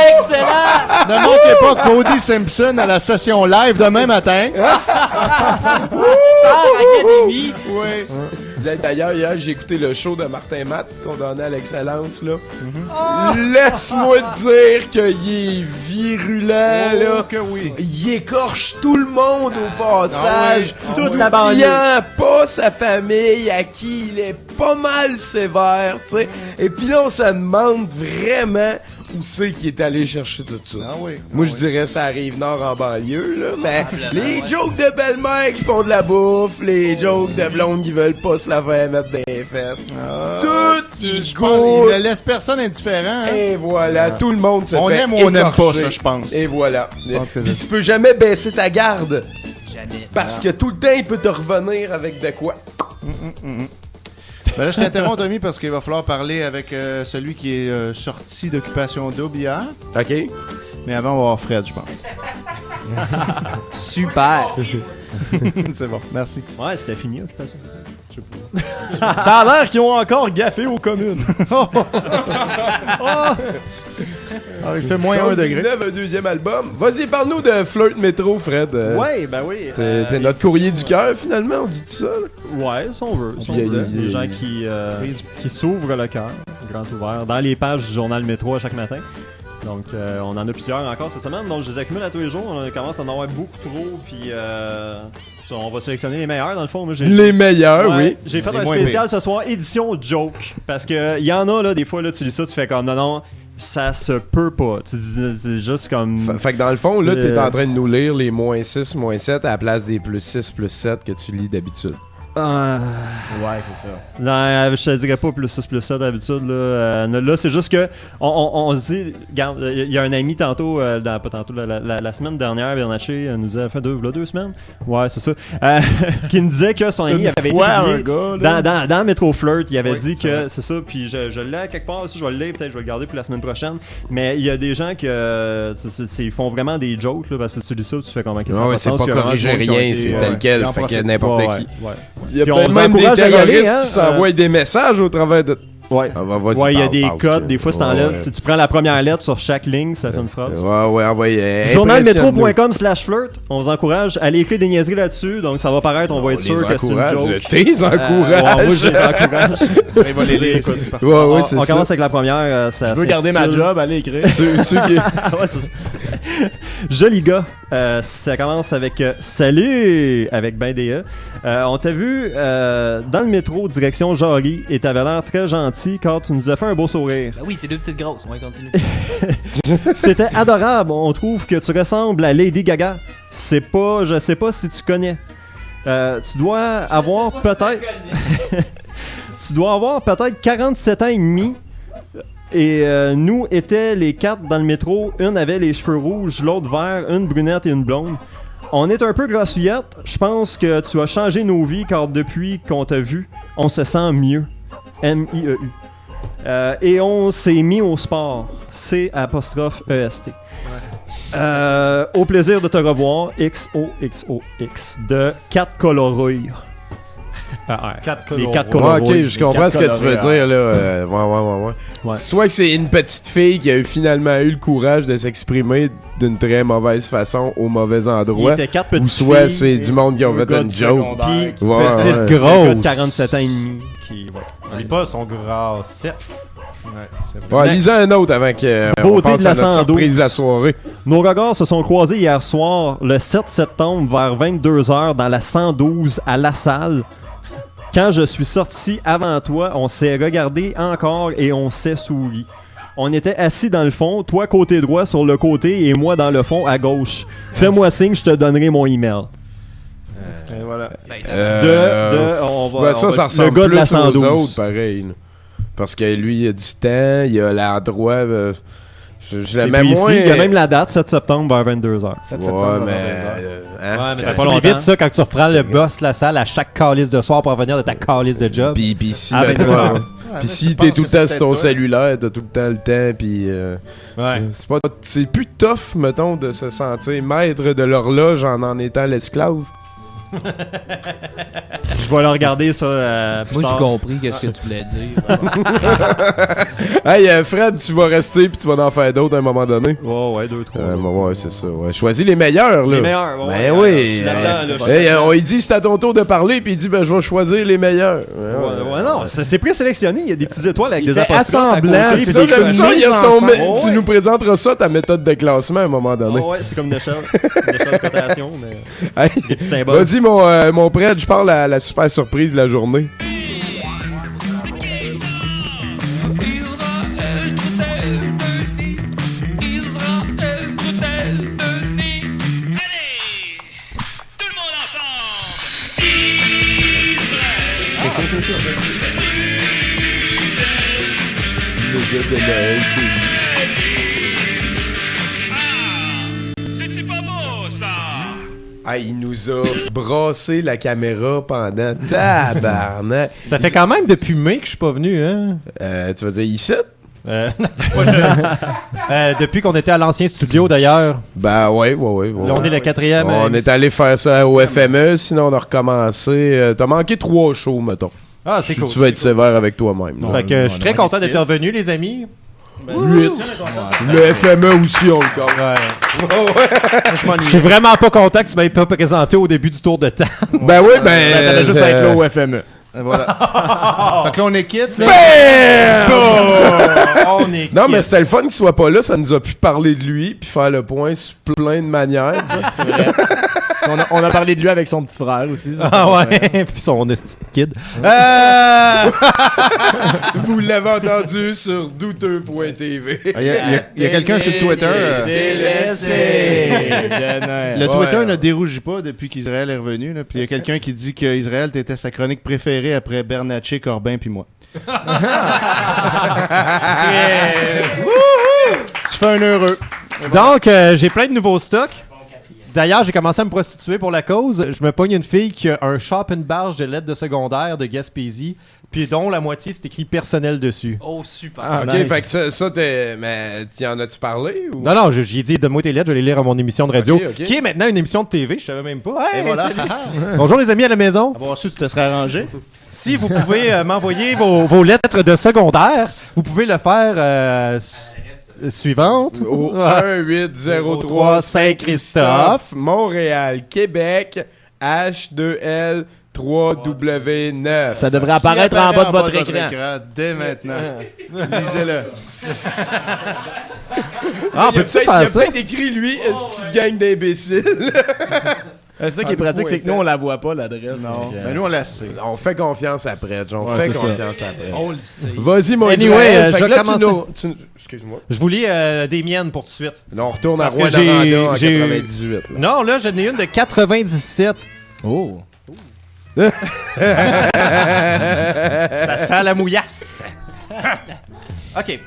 Excellent! Ne manquez pas Cody Simpson à la session live demain matin. Star Academy. Oui. D'ailleurs, hier, j'ai écouté le show de Martin Matt, condamné à l'excellence, là. Laisse-moi te dire qu'il est virulent, là. Que oui. Il écorche tout le monde au passage. Ah oui. Toute la banlieue. Pas sa famille, à qui il est pas mal sévère, tu sais. Et puis là, on se demande vraiment où c'est qu'il est allé chercher tout ça. Ah oui. Moi, je dirais ça arrive nord en banlieue, là. Mais les jokes de belle-mère qui font de la bouffe, les jokes de blondes qui veulent pas se la faire mettre dans les fesses. Tout il Je pense qu'il ne laisse personne indifférent. Hein? Et voilà, tout le monde se on fait aime ou on n'aime pas écorcher. ça, je pense. Et voilà. pense que Puis c'est- tu peux jamais baisser ta garde. Jamais. Parce que tout le temps, il peut te revenir avec de quoi. Ben là, je t'interromps, Tommy, parce qu'il va falloir parler avec celui qui est sorti d'Occupation Double hier. OK. Mais avant, on va avoir Fred, je pense. Super. C'est bon, merci. Ouais, c'était fini, de toute façon. Ça a l'air qu'ils ont encore gaffé aux communes. Alors, il fait moins 1 degré. Un deuxième album. Vas-y, parle-nous de Flirt Métro, Fred. Ouais, ben oui. T'es notre courrier du cœur, finalement, on dit tout ça, là? Ouais, si on veut. Si on Puis, dit. il y a- Des gens qui s'ouvrent le cœur, grand ouvert, dans les pages du journal Métro à chaque matin. Donc, on en a plusieurs encore cette semaine. Donc, je les accumule à tous les jours. On commence à en avoir beaucoup trop. Puis, on va sélectionner les meilleurs, dans le fond. Moi, Les meilleurs, Ouais, oui. J'ai fait Les un moins spécial ce soir, édition joke. Parce que il y en a, là, des fois, là, tu lis ça, tu fais comme non, ça se peut pas. Tu dis, c'est juste comme. Fait que dans le fond, là, t'es en train de nous lire les moins 6, moins 7 à la place des plus 6, plus 7 que tu lis d'habitude. Ouais, c'est ça. Non, je te dirais pas plus 6 plus 7 d'habitude. Là, c'est juste que on se dit, regarde, il y a un ami tantôt, pas tantôt, la semaine dernière, Bernatchez nous a fait 2 semaines. Ouais, c'est ça. Qui nous disait que son ami avait été publié dans Métro Flirt. Il avait dit que c'est ça. Puis je l'ai quelque part aussi, je vais le lire, peut-être je vais le garder pour la semaine prochaine. Mais il y a des gens qui ils font vraiment des jokes, là, parce que tu lis ça, tu fais comment que ça. Ouais, c'est pas corriger rien, c'est tel quel. Fait que n'importe qui. Ouais. Il y a Puis on peut-être vous même des encourage à y aller, terroristes hein, qui s'envoient des messages au travers de... Ouais, vas-y, il y a parle, des parle, codes, parce des fois que- c'est en lettres. ouais. Si tu prends la première lettre sur chaque ligne, ça fait une phrase. Ouais, envoyez. Journalmetro.com/flirt. On vous encourage à aller écrire des niaiseries là-dessus, donc ça va paraître, on va être les sûr que c'est une encourage, joke. t'es encourage. Ouais, moi je les encourage. Il va les lire, écoute, c'est parfait. Ouais, c'est On ça. commence avec la première. Ça Je veux garder ma s'intitule- job, allez écrire. Ceux qui... Ouais, c'est ça. Joli gars. Ça commence avec Salut avec ben des E. On t'a vu dans le métro direction Jarry et t'avais l'air très gentil car tu nous as fait un beau sourire. Ben oui, c'est deux petites grosses. On va continuer. C'était adorable. On trouve que tu ressembles à Lady Gaga. Je sais pas si tu connais. Tu dois avoir peut-être. Tu dois avoir peut-être 47 ans et demi. Et nous étaient les 4 dans le métro. Une avait les cheveux rouges, l'autre vert, une brunette et une blonde. On est un peu grassouillette. Je pense que tu as changé nos vies car depuis qu'on t'a vu, on se sent mieux. M-I-E-U. Et on s'est mis au sport. C''EST. Au plaisir de te revoir. XOXOX de 4 colorures. Les 4 Ouais, colorures. ok, je comprends ce que tu veux dire, là. Ouais. Soit que c'est une petite fille qui a finalement eu le courage de s'exprimer d'une très mauvaise façon au mauvais endroit. Il était 4 Ou petites soit filles c'est du monde qui ont fait une joke. Puis, Ouais, petite ouais. grosse. Un gars de 47 ans et demi. On lit pas son gras 7. Ouais, lisez un autre avant que on Beauté passe de la à notre 112. surprise de la soirée. Nos regards se sont croisés hier soir, le 7 septembre, vers 22h, dans la 112 à La Salle. Quand je suis sorti avant toi, on s'est regardé encore et on s'est souri. On était assis dans le fond, toi côté droit sur le côté et moi dans le fond à gauche. Fais-moi signe, je te donnerai mon email. Et voilà. Ça ressemble gars de plus la aux 112. autres, pareil. là. Parce que lui, il a du temps, il a l'endroit... je la mets moins... Il y a même la date, 7 septembre vers 22h. 7 septembre vers 22h. Ouais, mais ça pas s'oublie longtemps. vite ça quand tu reprends le boss de la salle à chaque calice de soir pour revenir de ta calice de job. Puis si, Ah, mettons, ben, puis si t'es tout le temps sur ton cellulaire, t'as tout le temps le temps, puis c'est plus tough, mettons, de se sentir maître de l'horloge en étant l'esclave. Je vais le regarder ça. Moi, j'ai compris qu'est-ce que tu voulais dire. Hey, Fred, tu vas rester puis tu vas en faire d'autres à un moment donné. Ouais, 2-3. Ouais, c'est ça. Ouais. Choisis les meilleurs, là. Les meilleurs, ouais. Ben oui. Là, On lui dit c'est à ton tour de parler, puis il dit ben je vais choisir les meilleurs. Ouais, non, c'est présélectionné. Il y a des petites étoiles avec Il des fait apostrophes à assemblant, côté, c'est puis Ça, des j'aime ça, coniques il y a son ensemble. tu Ouais. nous présenteras ça, ta méthode de classement à un moment donné. Ouais, c'est comme une échelle. Une échelle de cotation, mais Hey, des petits symboles. vas-y, mon prêtre, je parle à la super surprise de la journée. Le gars de Noël. C'est pas beau, ça! Ah, il nous a brassé la caméra pendant tabarnak. Ça fait quand même depuis mai que je suis pas venu, hein? Tu vas dire ici? Depuis qu'on était à l'ancien studio, d'ailleurs. Ben ouais. Là, on est le 4e. On est allé faire ça au FME, sinon on a recommencé. T'as manqué 3 shows, mettons. Ah, c'est cool. Tu vas être sévère avec toi-même. là. Fait que je suis très content d'être revenu, les amis. 8. Le FME aussi, on le compte. Je suis vraiment pas content que tu m'aies pas présenté au début du tour de temps. Ben oui, T'allais juste être là au FME. Et voilà. Fait que là, on est quitte. On est Non, mais c'était le fun qu'il soit pas là. Ça nous a pu parler de lui puis faire le point sur plein de manières. tu sais. C'est vrai. On a parlé de lui avec son petit frère aussi. ça. Ah ouais, puis son esti de kid. Vous l'avez entendu sur douteux.tv. Il y a quelqu'un sur Twitter. Le Twitter ne dérougit pas depuis qu'Israël est revenu. Là. Puis il y a quelqu'un qui dit qu'Israël était sa chronique préférée après Bernatchez, Corbin puis moi. Tu fais un heureux. Donc, j'ai plein de nouveaux stocks. D'ailleurs, j'ai commencé à me prostituer pour la cause. Je me pogne une fille qui a un shop, une barge de lettres de secondaire de Gaspésie, puis dont la moitié, c'est écrit personnel dessus. Oh, super. Ah, ok, nice. fait que ça t'es. Mais t'y en as-tu parlé ou? Non, j'ai dit, donne-moi tes lettres, je vais les lire à mon émission de radio, Ok. qui est maintenant une émission de TV, je savais même pas. Hey, Et voilà. salut. Bonjour les amis à la maison. Avoir su, tu te serais arrangé. Si vous pouvez m'envoyer vos lettres de secondaire, vous pouvez le faire suivante. Au 1-803 Saint-Christophe, Montréal, Québec, H2L 3W9. Ça devrait apparaître en bas de votre écran. Dès maintenant. Lisez-le. Ah, Il y a peux-tu faire ça? peut-être écrit, lui, est-ce une gang d'imbéciles? C'est ça qui est pratique, c'est que nous, on la voit pas, l'adresse. Non, donc, mais nous, on l'a sait. On fait confiance après, John. On Ouais, fait c'est ça. confiance après. On le sait. Vas-y, mon Anyway, Israël. Fait je que vais là, commencer. Excuse-moi. Je vous lis des miennes pour tout de suite. Là, on retourne à Parce que Rwanda en j'ai- 98. là. Non, là, j'en ai une de 97. Oh. Ça sent la mouillasse. OK.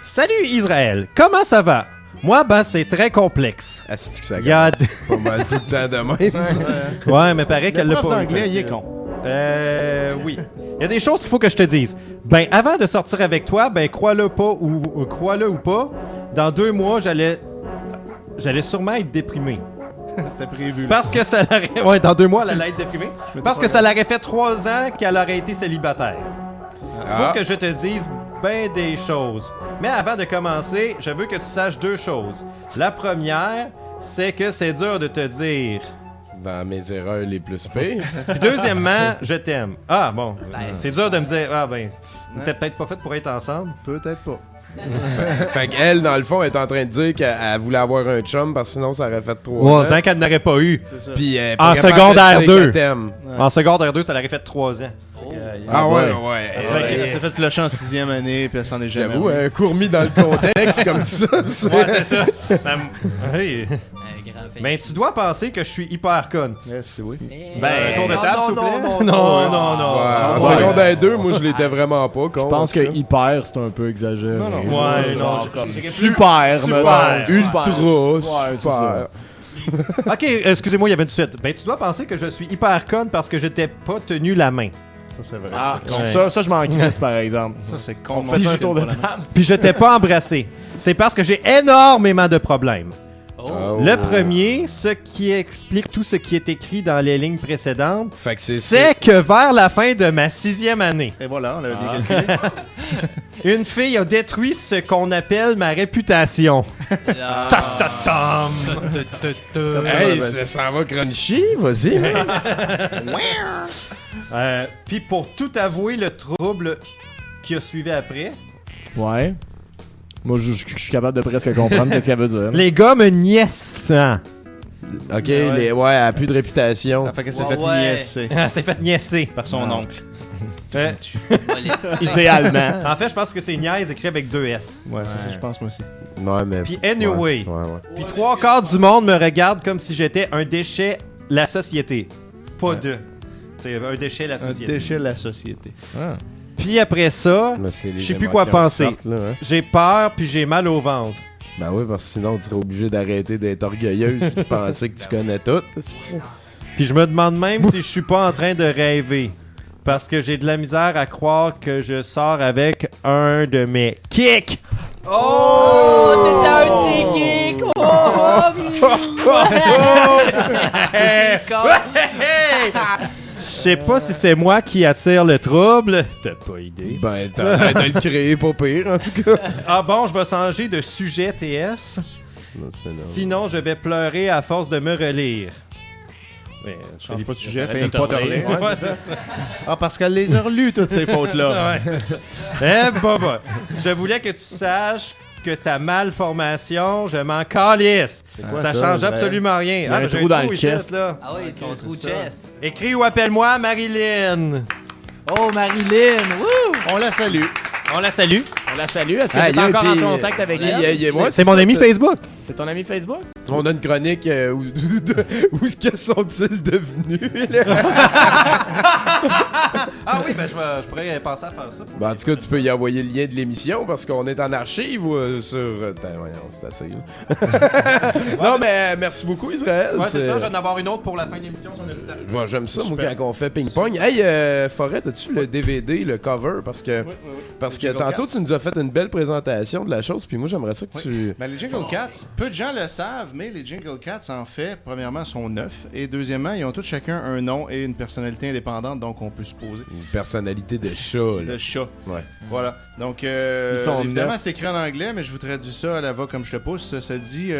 Salut Israël, comment ça va? Moi, ben, c'est très complexe. Ah, c'est que ça Il y a... pas mal tout le temps de même. Ouais, mais paraît qu'elle l'a prof pas. d'anglais, il est con. Oui. Il y a des choses qu'il faut que je te dise. Ben, avant de sortir avec toi, ben, crois-le ou pas, dans 2 mois, j'allais sûrement être déprimé. C'était prévu. Parce que ça l'aurait... Ouais, dans 2 mois, elle allait être déprimée. Parce que ça l'aurait fait 3 ans qu'elle aurait été célibataire. Faut que je te dise ben des choses. Mais avant de commencer, je veux que tu saches 2 choses. La première, c'est que c'est dur de te dire. Dans mes erreurs les plus pires. Puis deuxièmement, je t'aime. Ah bon, c'est dur de me dire, ah ben, t'es peut-être pas fait pour être ensemble. Peut-être pas. Fait qu'elle, dans le fond, est en train de dire qu'elle voulait avoir un chum parce que sinon ça aurait fait 3 ans. ans qu'elle n'aurait pas eu. Puis, En secondaire 2. Ouais. En secondaire 2, ça l'aurait fait 3 ans. Ah ouais. Elle s'est fait flusher en 6e année, puis elle s'en est jamais. J'avoue, un cours mis dans le contexte comme ça. Ouais, c'est ça. Hey. Grave. Ben, tu dois penser que je suis hyper con. Yes, oui. Ben, tour de table, s'il vous plaît. Non. En Ouais. secondaire 2, moi, je l'étais vraiment pas. Je pense que hyper, c'est un peu exagéré. Non. Ouais, genre non, comme j'ai- super, Super. Ultra, Ouais, c'est super. Ok, excusez-moi, il y avait une suite. Ben, tu dois penser que je suis hyper con parce que je t'ai pas tenu la main. Ça, c'est vrai. Ah, Ouais. ça je m'en crisse, par exemple. Ça, c'est On con. fait un tour de table. Puis je t'ai pas embrassé. C'est parce que j'ai énormément de problèmes. Oh. Le premier, ce qui explique tout ce qui est écrit dans les lignes précédentes, Fait que c'est que vers la fin de ma 6e année, Et voilà, on l'a bien calculé. une fille a détruit ce qu'on appelle ma réputation. Ah. Hey, ça va crunchy, vas-y. Puis pour tout avouer, le trouble qui a suivi après, Ouais. Moi, je suis capable de presque comprendre qu'est-ce qu'elle veut dire. les gars me niaissent. Ok, ouais, elle a plus de réputation. Ça fait qu'elle s'est Ouais, fait ouais. niaiser Elle s'est fait niaiser. par son oncle. Idéalement. En fait, je pense que c'est niaise écrit avec 2 S. Ouais, c'est ça, je pense, moi aussi. Ouais, mais. Puis anyway. Ouais. Puis 3/4 du monde me regarde comme si j'étais un déchet, la société. Pas de. C'est un déchet, la Un société. déchet de la société. Puis après ça, Mais c'est les je sais plus quoi émotions qui penser. sortent, là, hein. J'ai peur puis j'ai mal au ventre. Ben oui, parce que sinon, tu serais obligé d'arrêter d'être orgueilleuse et de penser que tu connais tout. Puis je me demande même si je suis pas en train de rêver. Parce que j'ai de la misère à croire que je sors avec un de mes kicks. Oh, t'étais un petit geek! Je sais pas si c'est moi qui attire le trouble. T'as pas idée. Ben, t'arrêtes de le créer, pas pire, en tout cas. Ah bon, je vais changer de sujet TS. Non, c'est non. Sinon, je vais pleurer à force de me relire. Mais, Change pas de sujet, j'arrête fais de pas te relire. relire. Ouais, c'est ça. Ah, parce qu'elle les a relues, toutes ces fautes-là. Ouais, c'est ça. Eh, bah. Je voulais que tu saches que ta malformation, je m'en calisse. quoi Ça ça, change Israël? absolument rien. y a un mais trou j'ai dans le ici, chest. là. Ah oui, son trou de chest. Écris ou appelle-moi Marilyn. Oh, Marilyn! Wouh! On la salue. On la salue. On la salue. Est-ce que Ah, tu es encore en puis, contact avec elle? moi, C'est mon ami Facebook. C'est ton ami Facebook? On a une chronique où que sont-ils devenus? Là? Ah oui, ben je pourrais penser à faire ça. Ben, en tout cas, tu peux y envoyer le lien de l'émission parce qu'on est en archive ou sur. Voyons, c'est assez. Là. Non, mais merci beaucoup, Israël. Ouais, c'est ça. Je vais en avoir une autre pour la fin de l'émission. Si on a du temps. Ouais, j'aime ça, moi, quand on fait ping-pong. Hey, Forêt, as-tu le DVD, le cover? Parce que Jingle tantôt, Cats. tu nous as fait une belle présentation de la chose, puis moi, j'aimerais ça que tu. Ben, les Jingle Cats, peu de gens le savent, mais les Jingle Cats, en fait, premièrement, sont neufs. Et deuxièmement, ils ont tous chacun un nom et une personnalité indépendante, donc on peut supposer. Une personnalité de chat, là. De chat. Ouais. Voilà. Donc, Ils sont évidemment, neufs. c'est écrit en anglais, mais je vous traduis ça à la va comme je te pousse. Ça dit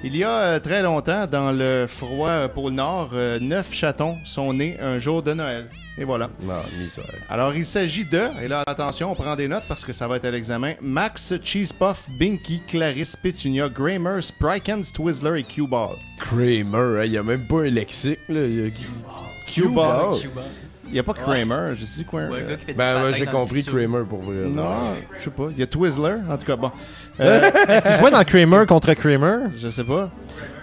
il y a très longtemps, dans le froid pôle Nord, 9 chatons sont nés un jour de Noël. Et voilà. Non, misère. Alors, il s'agit de, et là, attention, on prend des notes parce que ça va être à l'examen, Max, Cheese Puff, Binky, Clarisse, Pétunia, Grammar, Sprykens, Twizzler et Q-Ball. Kramer, il y a même pas un lexique, là. Q-Ball. Il n'y a pas Kramer, je dis quoi? Ouais, le gars qui fait du Ben, moi, patin j'ai dans le compris futur. Kramer pour vrai. Non, je sais pas. Il y a Twizzler, en tout cas, bon. Est-ce qu'il jouait dans Kramer contre Kramer? Je sais pas.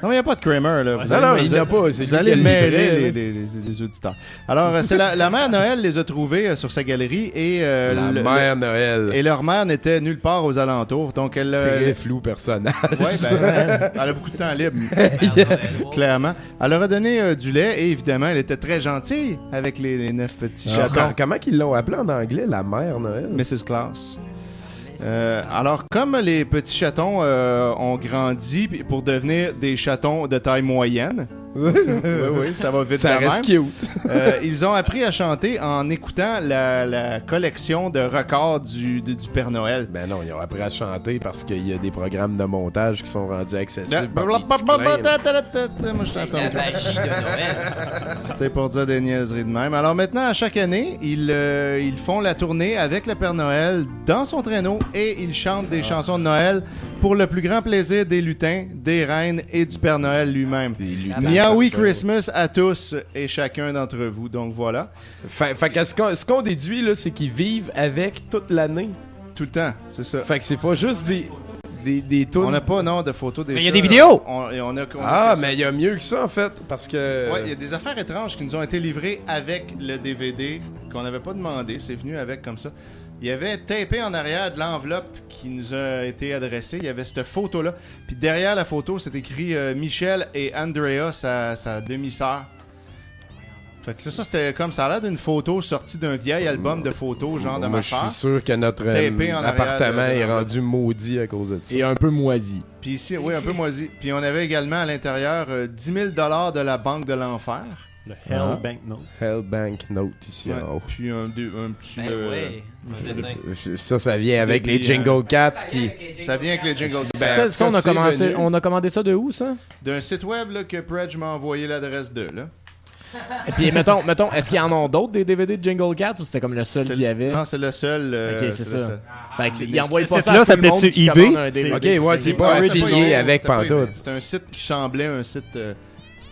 Non, il n'y a pas de Kramer, là. Vous Non, non, allez- il n'y en a pas. C'est Vous lui allez qui a mêler livré, les auditeurs. Alors, c'est la mère Noël les a trouvés sur sa galerie et La mère Noël. et leur mère n'était nulle part aux alentours. Donc, elle... Très flou personnage. Ouais, ben, elle a beaucoup de temps libre, clairement. Elle leur a donné du lait et évidemment, elle était très gentille avec les 9 petits chatons. Comment qu'ils l'ont appelé en anglais, la mère Noël? Mrs. Claus. Alors, comme les petits chatons ont grandi pour devenir des chatons de taille moyenne, oui, ça va vite Ça de reste même. cute. Ils ont appris à chanter en écoutant la collection de records du Père Noël. Ben non, ils ont appris à chanter parce qu'il y a des programmes de montage qui sont rendus accessibles par Moi, des petits clins. je t'entends. La magie de Noël. C'était pour dire des niaiseries de même. Alors maintenant, à chaque année, ils font la tournée avec le Père Noël dans son traîneau et ils chantent des chansons de Noël pour le plus grand plaisir des lutins, des reines et du Père Noël lui-même. Miaoui Christmas à tous et chacun d'entre vous. Donc voilà. Fait que ce qu'on déduit, là, c'est qu'ils vivent avec toute l'année. Tout le temps, c'est ça. Fait que c'est pas juste des tunes. On n'a pas, non, de photos des Mais il y a chats. des vidéos! Mais il y a mieux que ça, en fait, parce que... Ouais, il y a des affaires étranges qui nous ont été livrées avec le DVD qu'on n'avait pas demandé. C'est venu avec comme ça. Il y avait tapé en arrière de l'enveloppe qui nous a été adressée. Il y avait cette photo-là. Puis derrière la photo, c'est écrit Michel et Andrea, sa demi-sœur. Fait que ça, c'était comme ça a l'air d'une photo sortie d'un vieil album de photos, genre de Moi, ma je sœur. suis sûr que notre Tapé en arrière appartement de est l'enveloppe. rendu maudit à cause de ça. Et un peu moisi. Puis ici, oui, un peu moisi. Puis on avait également à l'intérieur 10 000 $ de la Banque de l'Enfer. Le Hell Bank Note. Hell Bank Note ici Ouais, en haut. puis un petit... Ça vient avec les Jingle Cats qui... Ça vient avec les Jingle Ça, on a commandé ça de où, ça? D'un site web là, que Predge m'a envoyé l'adresse de, là. Et puis, mettons, est-ce qu'il y en a d'autres des DVD de Jingle Cats ou c'était comme le seul qu'il y avait? Non, c'est le seul. Ok, c'est ça. le seul. Fait qu'il envoie pas C'est ça là, à tout le s'appelait-tu monde qui eBay? commande un DVD. Ok, ouais, c'est pas Ouais, c'était affilié eBay, avec c'était pas Pantoute. eBay. C'était un site qui semblait un site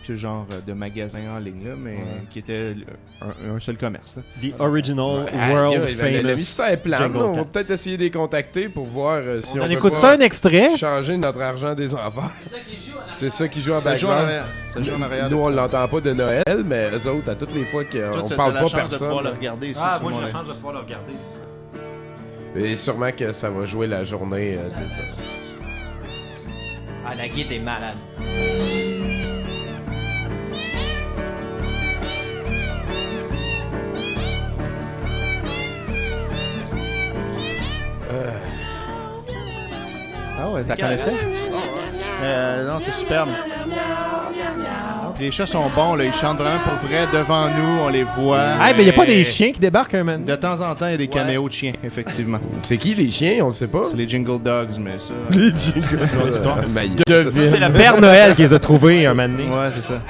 genre de magasin en ligne, là, mais qui était un seul commerce. Là. The original Ah, world le famous mystère est plein. Jingle On va Cats. peut-être essayer de les contacter pour voir si on peut écoute pas ça, un extrait? changer notre argent des enfants. C'est ça qui joue en Ça joue en background. arrière. Ça joue en arrière. Nous, on l'entend pas de Noël, mais eux autres, à toutes les fois Toi, qu'on tu as parle la pas chance de personne. pouvoir le regarder ici. Ah, sur moi, j'ai mon la écran. chance de pouvoir le regarder, c'est ça. Et sûrement que ça va jouer la journée. Ah, la guide est malade. Ah ouais, t'as connaissais? Non, c'est superbe. Puis les chats sont bons, là. Ils chantent vraiment pour vrai devant nous. On les voit. Ah, mais il n'y a pas des chiens qui débarquent un moment. De temps en temps, il y a des caméos de chiens, effectivement. C'est qui les chiens? On le sait pas. C'est les Jingle Dogs, mais ça... Les Jingle Dogs. histoire. C'est le Père Noël qui les a trouvés un moment donné. Ouais, c'est ça.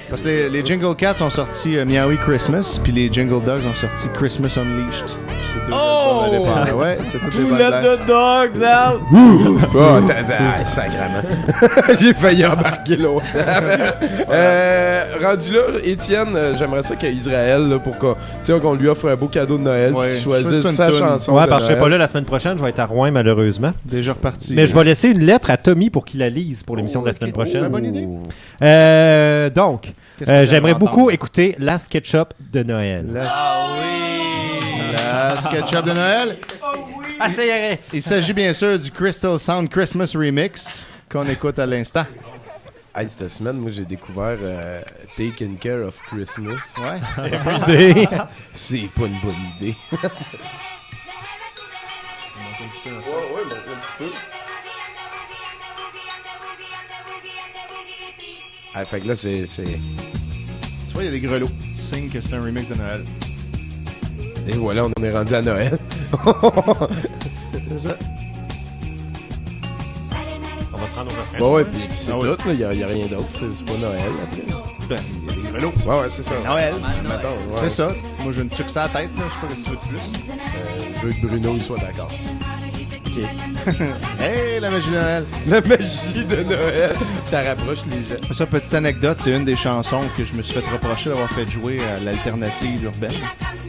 Parce que les Jingle Cats ont sorti Meowie Christmas, puis les Jingle Dogs ont sorti Christmas Unleashed. C'est deux albums indépendants. Ouais, c'est toutes les bonnes Let blagues. the dogs out! Oh, attends, sacrément. J'ai failli embarquer l'autre. Rendu là, Étienne, j'aimerais ça qu'Israël, là, pour qu'on lui offre un beau cadeau de Noël, Ouais, qu'il choisisse choisis une sa toune. chanson. Ouais, de parce que je serai Noël. pas là la semaine prochaine, je vais être à Rouen malheureusement. Déjà reparti. Mais je vais laisser une lettre à Tommy pour qu'il la lise pour l'émission de la semaine prochaine. Très bonne idée. Donc, Qu'est-ce que j'aimerais j'aimerais beaucoup entendre? écouter la SketchUp de Noël. La SketchUp de Noël. Ah, ça y est. Il s'agit bien sûr du Crystal Sound Christmas Remix qu'on écoute à l'instant. Hey, cette semaine, moi, j'ai découvert Taking Care of Christmas. Ouais. C'est pas une bonne idée. Ouais, montre un petit peu. Ah, fait que là, c'est... Tu vois, il y a des grelots qui signent que c'est un remix de Noël. Et voilà, on est rendu à Noël. C'est ça. On va se rendre au refrain. Bon, ouais, puis c'est Ah tout, ouais. là. Il y a rien d'autre. C'est pas Noël, après. Ben, il y a des grelots. Ouais, c'est ça. Noël. Mettons, ouais. C'est ça. Moi, j'ai une tuque sur la tête, là. Je sais pas ce que tu veux de plus. Je veux que Bruno il soit d'accord. Hey, la magie de Noël. La magie de Noël. Ça rapproche les gens. Ça, petite anecdote, c'est une des chansons que je me suis fait reprocher d'avoir fait jouer à l'alternative urbaine.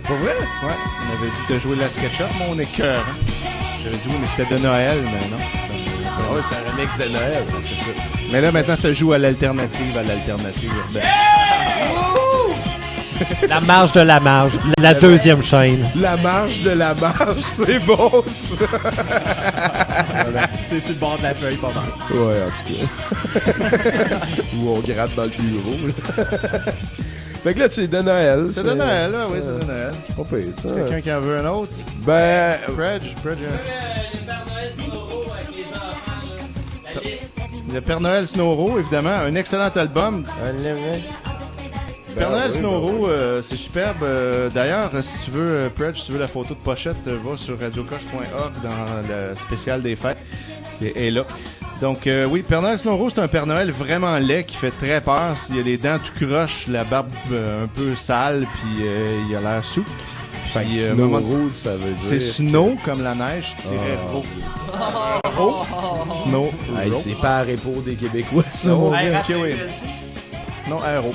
Pour vrai? Ouais. On avait dit de jouer la SketchUp, mais on est cœur. J'avais dit oui, mais c'était de Noël, mais non. Ah ouais, c'est un remix de Noël, c'est ça. Mais là, maintenant, ça joue à l'alternative urbaine. La marge de la marge. La deuxième chaîne. La marche de la marche, c'est bon, ça. C'est sur le bord de la feuille, pas mal. Ouais, en tout cas. Ou on gratte dans le bureau, là. Fait que là, c'est de Noël. C'est de Noël, là, oui, c'est de Noël. On peut ça. Quelqu'un qui en veut un autre? Ben... Predge. Le Père Noël Snowro, évidemment, un excellent album. Père Noël Snowro, c'est superbe. D'ailleurs, si tu veux, Predge, si tu veux la photo de pochette, va sur radiocoche.org dans le spécial des fêtes. C'est là. Donc, oui, Père Noël Snowro, c'est un Père Noël vraiment laid qui fait très peur. Il a les dents tout croches, la barbe un peu sale, puis il a l'air sous. Fait que Puis, Snowro, ça veut dire... C'est snow comme la neige, tiré ro. Snow. Hey, ro. c'est par et pour des Québécois, ça. Non, mon gars. ok, oui. Non, aéro.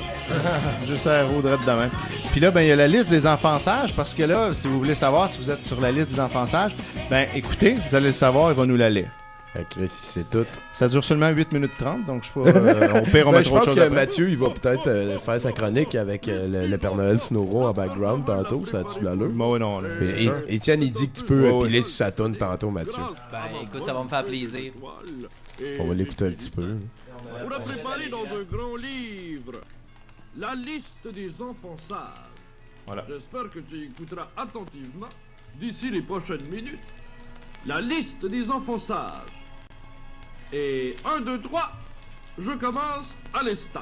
Juste aéro, direct de même. Puis là, ben, il y a la liste des enfants sages, parce que là, si vous voulez savoir si vous êtes sur la liste des enfants sages, ben, écoutez, vous allez le savoir, il va nous la lire. Chris, c'est tout. Ça dure seulement 8 minutes 30, donc je sais pas. On perd, on Ben, met je trop de pense choses que après. Mathieu, il va peut-être faire sa chronique avec le Père Noël Snoro en background tantôt. Ça a-tu l'allure? Bon, non. Là, c'est sûr. Étienne, il dit que tu peux piler sur sa toune tantôt, Mathieu. Ben, écoute, ça va me faire plaisir. On va l'écouter un petit peu. On a préparé dans un grand livre la liste des enfants sages. Voilà. J'espère que tu écouteras attentivement d'ici les prochaines minutes. La liste des enfants sages. Et 1, 2, 3, je commence à l'instant.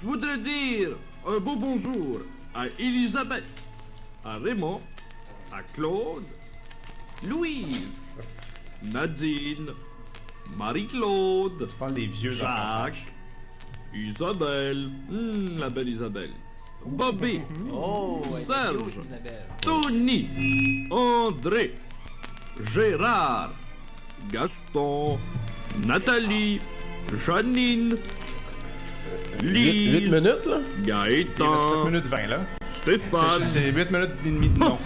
Je voudrais dire un beau bonjour à Elisabeth, à Raymond, à Claude, Louise, Nadine, Marie-Claude, des vieux Jacques, Isabelle, la belle Isabelle, Bobby, Serge, Tony, André, Gérard, Gaston, Nathalie, Janine, 8 Lise, minutes, là? Gaëtan, 7 minutes 20, là. Stéphane, C'est 8 minutes et demie de nom.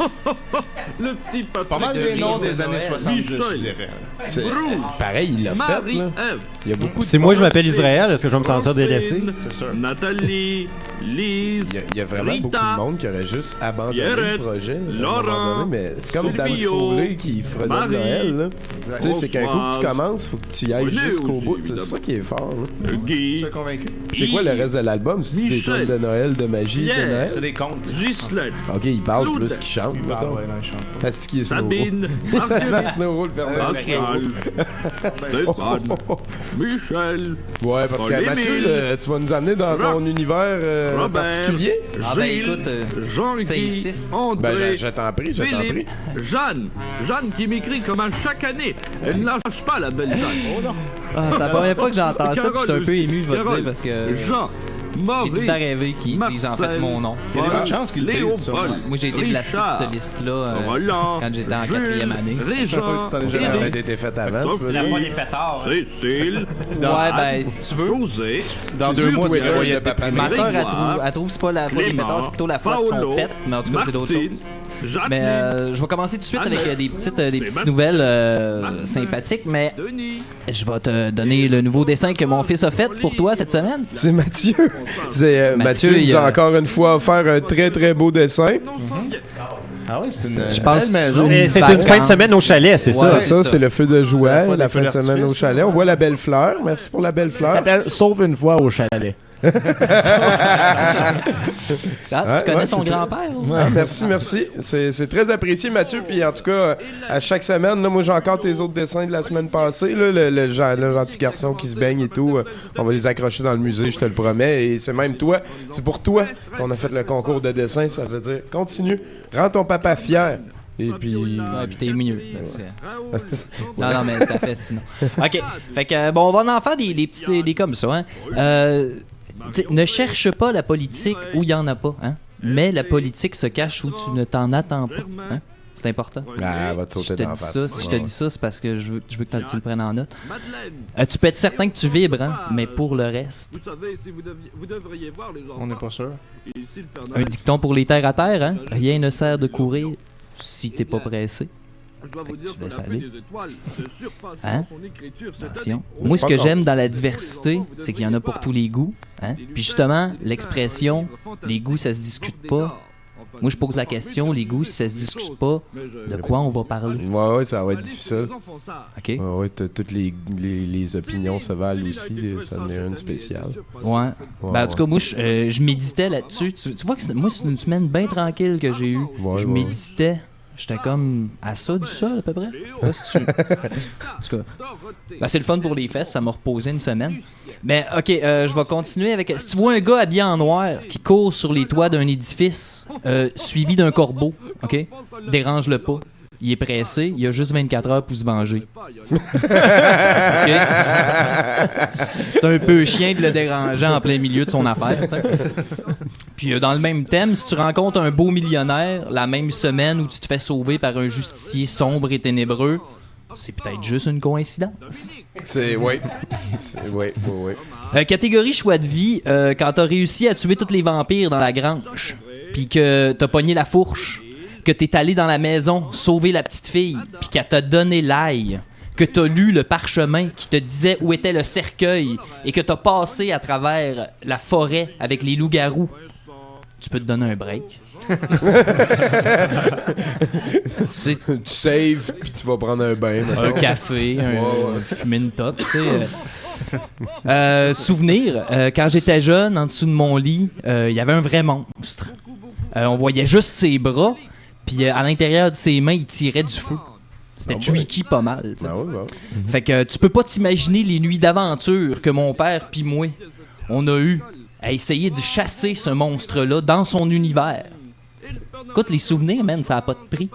le petit Patrick, Pas mal des noms des années 70, je Michel, dirais. Bruce, Pareil, il l'a fait, là. Marie-Ève, Il y a beaucoup de... Si moi je m'appelle Israël, est-ce que je vais me sentir délaissé? C'est sûr. Nathalie, Lise, Il y a vraiment Rita, beaucoup de monde qui aurait juste abandonné Pierrette, le projet. à un Laurent, moment donné, mais c'est comme Dan Silvio, Fourré qui fredonne Marie, Noël. Là. Tu sais, c'est qu'un coup que tu Françoise, commences, faut que tu y ailles René jusqu'au aussi, bout. C'est évidemment. ça qui est fort. Là. Guy, Je suis convaincu. C'est quoi le reste de l'album? C'est des Michel, tunes de Noël, de magie, de Pierre, Noël? C'est des contes. Ghislaine, Ok, il parle Claude, plus qu'il chante. Ah, mettons. ouais, non, il chante pas. Parce qu'il est Snowro. Sabine, Marguerite, Snowro, le Père Noël. Pascal, Stéphane, Michel, Ouais, parce que Paul Mathieu, Émile, là, tu vas nous amener dans ton Rob, univers Robert, particulier. Ah ben Gilles, écoute, Jean-Guy, Stacy. André, Ben, je t'en prie, je t'en prie. Philippe, Jeanne qui m'écrit comme à chaque année. Elle ne lâche pas, la belle Jeanne. Oh non. Ah, c'est la première fois que j'entends ça, puis je suis un peu ému, je vais te Carole, dire, parce que Jean, j'ai tout le temps Maurice, rêvé qu'ils disent en fait Marcel, mon nom. Il y a des bonnes chances qu'ils le disent, ça. Léopold, Moi, j'ai été placé sur Richard, cette liste-là Roland, quand j'étais en Jules, 4e année. Régent, Ça aurait été fait avant, tu veux dire? Sophie, Cécile, Ouais, ben, si tu veux. José, Dans 2 mois, tu Twitter vas voyer de Papa Ma Noël. soeur, Grégoire, elle trouve que c'est pas la foi des Clément, pétards, c'est plutôt la foi de son Paolo, pet, mais en tout cas, c'est d'autres Martine, choses. Jacqueline, Mais je vais commencer tout de suite avec des petites Sébastien, nouvelles Martin, sympathiques, mais Denis, je vais te donner le nouveau dessin que mon fils a fait pour toi cette semaine. C'est Mathieu. C'est, Mathieu, Mathieu il nous a a- encore une fois offert un très très beau dessin. Ah oui, c'est une Je pense belle maison. que C'est une fin de semaine au chalet, c'est Ouais, ça? ça, c'est le feu de C'est la joie, fois la des fin de feux semaine au d'artifice. chalet. On voit la belle fleur. Merci pour la belle Ça fleur. s'appelle Sauf une fois au chalet. Ah, Ouais, tu connais ouais, ton c'était- grand-père? ou? Ouais, merci. C'est très apprécié, Mathieu. Puis en tout cas, à chaque semaine, là, moi j'ai encore tes autres dessins de la semaine passée. Là, le gentil garçon qui se baigne et tout. On va les accrocher dans le musée, je te le promets. Et c'est même toi, c'est pour toi qu'on a fait le concours de dessin. Ça veut dire, continue, rends ton papa fier. Et puis... Ouais, puis t'es mieux. parce que- non, mais ça fait sinon. OK. Fait que, bon, on va en faire des petits comme ça. Hein. T'sais, ne cherche pas la politique où il n'y en a pas. Hein. Mais la politique se cache où tu ne t'en attends pas. Hein. C'est important. Ah, elle va te Si je sauter te d'en dis face. ça, si je te Ouais. dis ça, c'est parce que je veux que tu le prennes en note. Tu peux être certain que tu vibres, hein, mais pour le reste. vous savez, si vous devriez voir les enfants. On n'est pas sûr. Et si le Père Un Noël- dicton pour les terres à terre, hein. Rien ne sert de courir si t'es pas pressé. Je dois vous dire tu que laisses la aller. paix des étoiles se surpasse Hein? dans son écriture cette Attention. année. Moi, ce que j'aime dans la diversité, c'est qu'il y en a pour tous les goûts. Hein? Puis justement, l'expression « les goûts, ça se discute pas », moi, je pose la question, les goûts, si ça se discute pas, de quoi on va parler? Ouais, ça va être difficile. OK? Ouais, toutes les opinions se valent aussi. Ça en est une spéciale. Ouais. Ouais, Ben, en tout cas, moi, je méditais là-dessus. Tu vois que moi, c'est une semaine bien tranquille que j'ai eue. Ouais, Je ouais. méditais. J'étais comme à ça du sol, à peu près. Là, si tu- En tout cas, ben, c'est le fun pour les fesses, ça m'a reposé une semaine. Mais OK, je vais continuer avec... Si tu vois un gars habillé en noir qui court sur les toits d'un édifice, suivi d'un corbeau, OK? Dérange-le pas. Il est pressé, il a juste 24 heures pour se venger. OK? C'est un peu chien de le déranger en plein milieu de son affaire, tu sais. Puis dans le même thème, si tu rencontres un beau millionnaire la même semaine où tu te fais sauver par un justicier sombre et ténébreux, c'est peut-être juste une coïncidence. Oui. Catégorie choix de vie, quand t'as réussi à tuer tous les vampires dans la grange, puis que t'as pogné la fourche, que t'es allé dans la maison sauver la petite fille, puis qu'elle t'a donné l'ail, que t'as lu le parchemin qui te disait où était le cercueil et que t'as passé à travers la forêt avec les loups-garous, tu peux te donner un break. Tu saves, puis tu vas prendre un bain. Un café, fumer une top, tu sais. Souvenir, quand j'étais jeune, en dessous de mon lit, il y avait un vrai monstre. On voyait juste ses bras, puis à l'intérieur de ses mains, il tirait du feu. C'était tricky pas mal. Fait que tu peux pas t'imaginer les nuits d'aventure que mon père puis moi, on a eu à essayer de chasser ce monstre-là dans son univers. Écoute, les souvenirs, man, ça a pas de prix.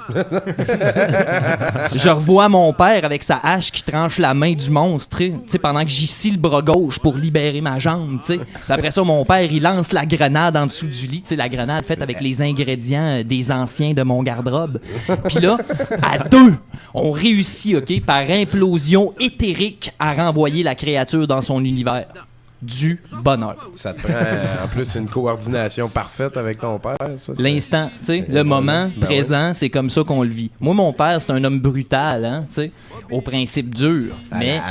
Je revois mon père avec sa hache qui tranche la main du monstre, tu sais, pendant que j'y scie le bras gauche pour libérer ma jambe, tu sais. Après ça, mon père, il lance la grenade en dessous du lit, tu sais, la grenade faite avec les ingrédients des anciens de mon garde-robe. Puis là, à deux, on réussit, OK, par implosion éthérique à renvoyer la créature dans son univers. Du bonheur. Ça te prend en plus une coordination parfaite avec ton père. Ça, l'instant, tu sais, le moment présent, c'est comme ça qu'on le vit. Moi, mon père, c'est un homme brutal, hein, tu sais, au principe dur, mais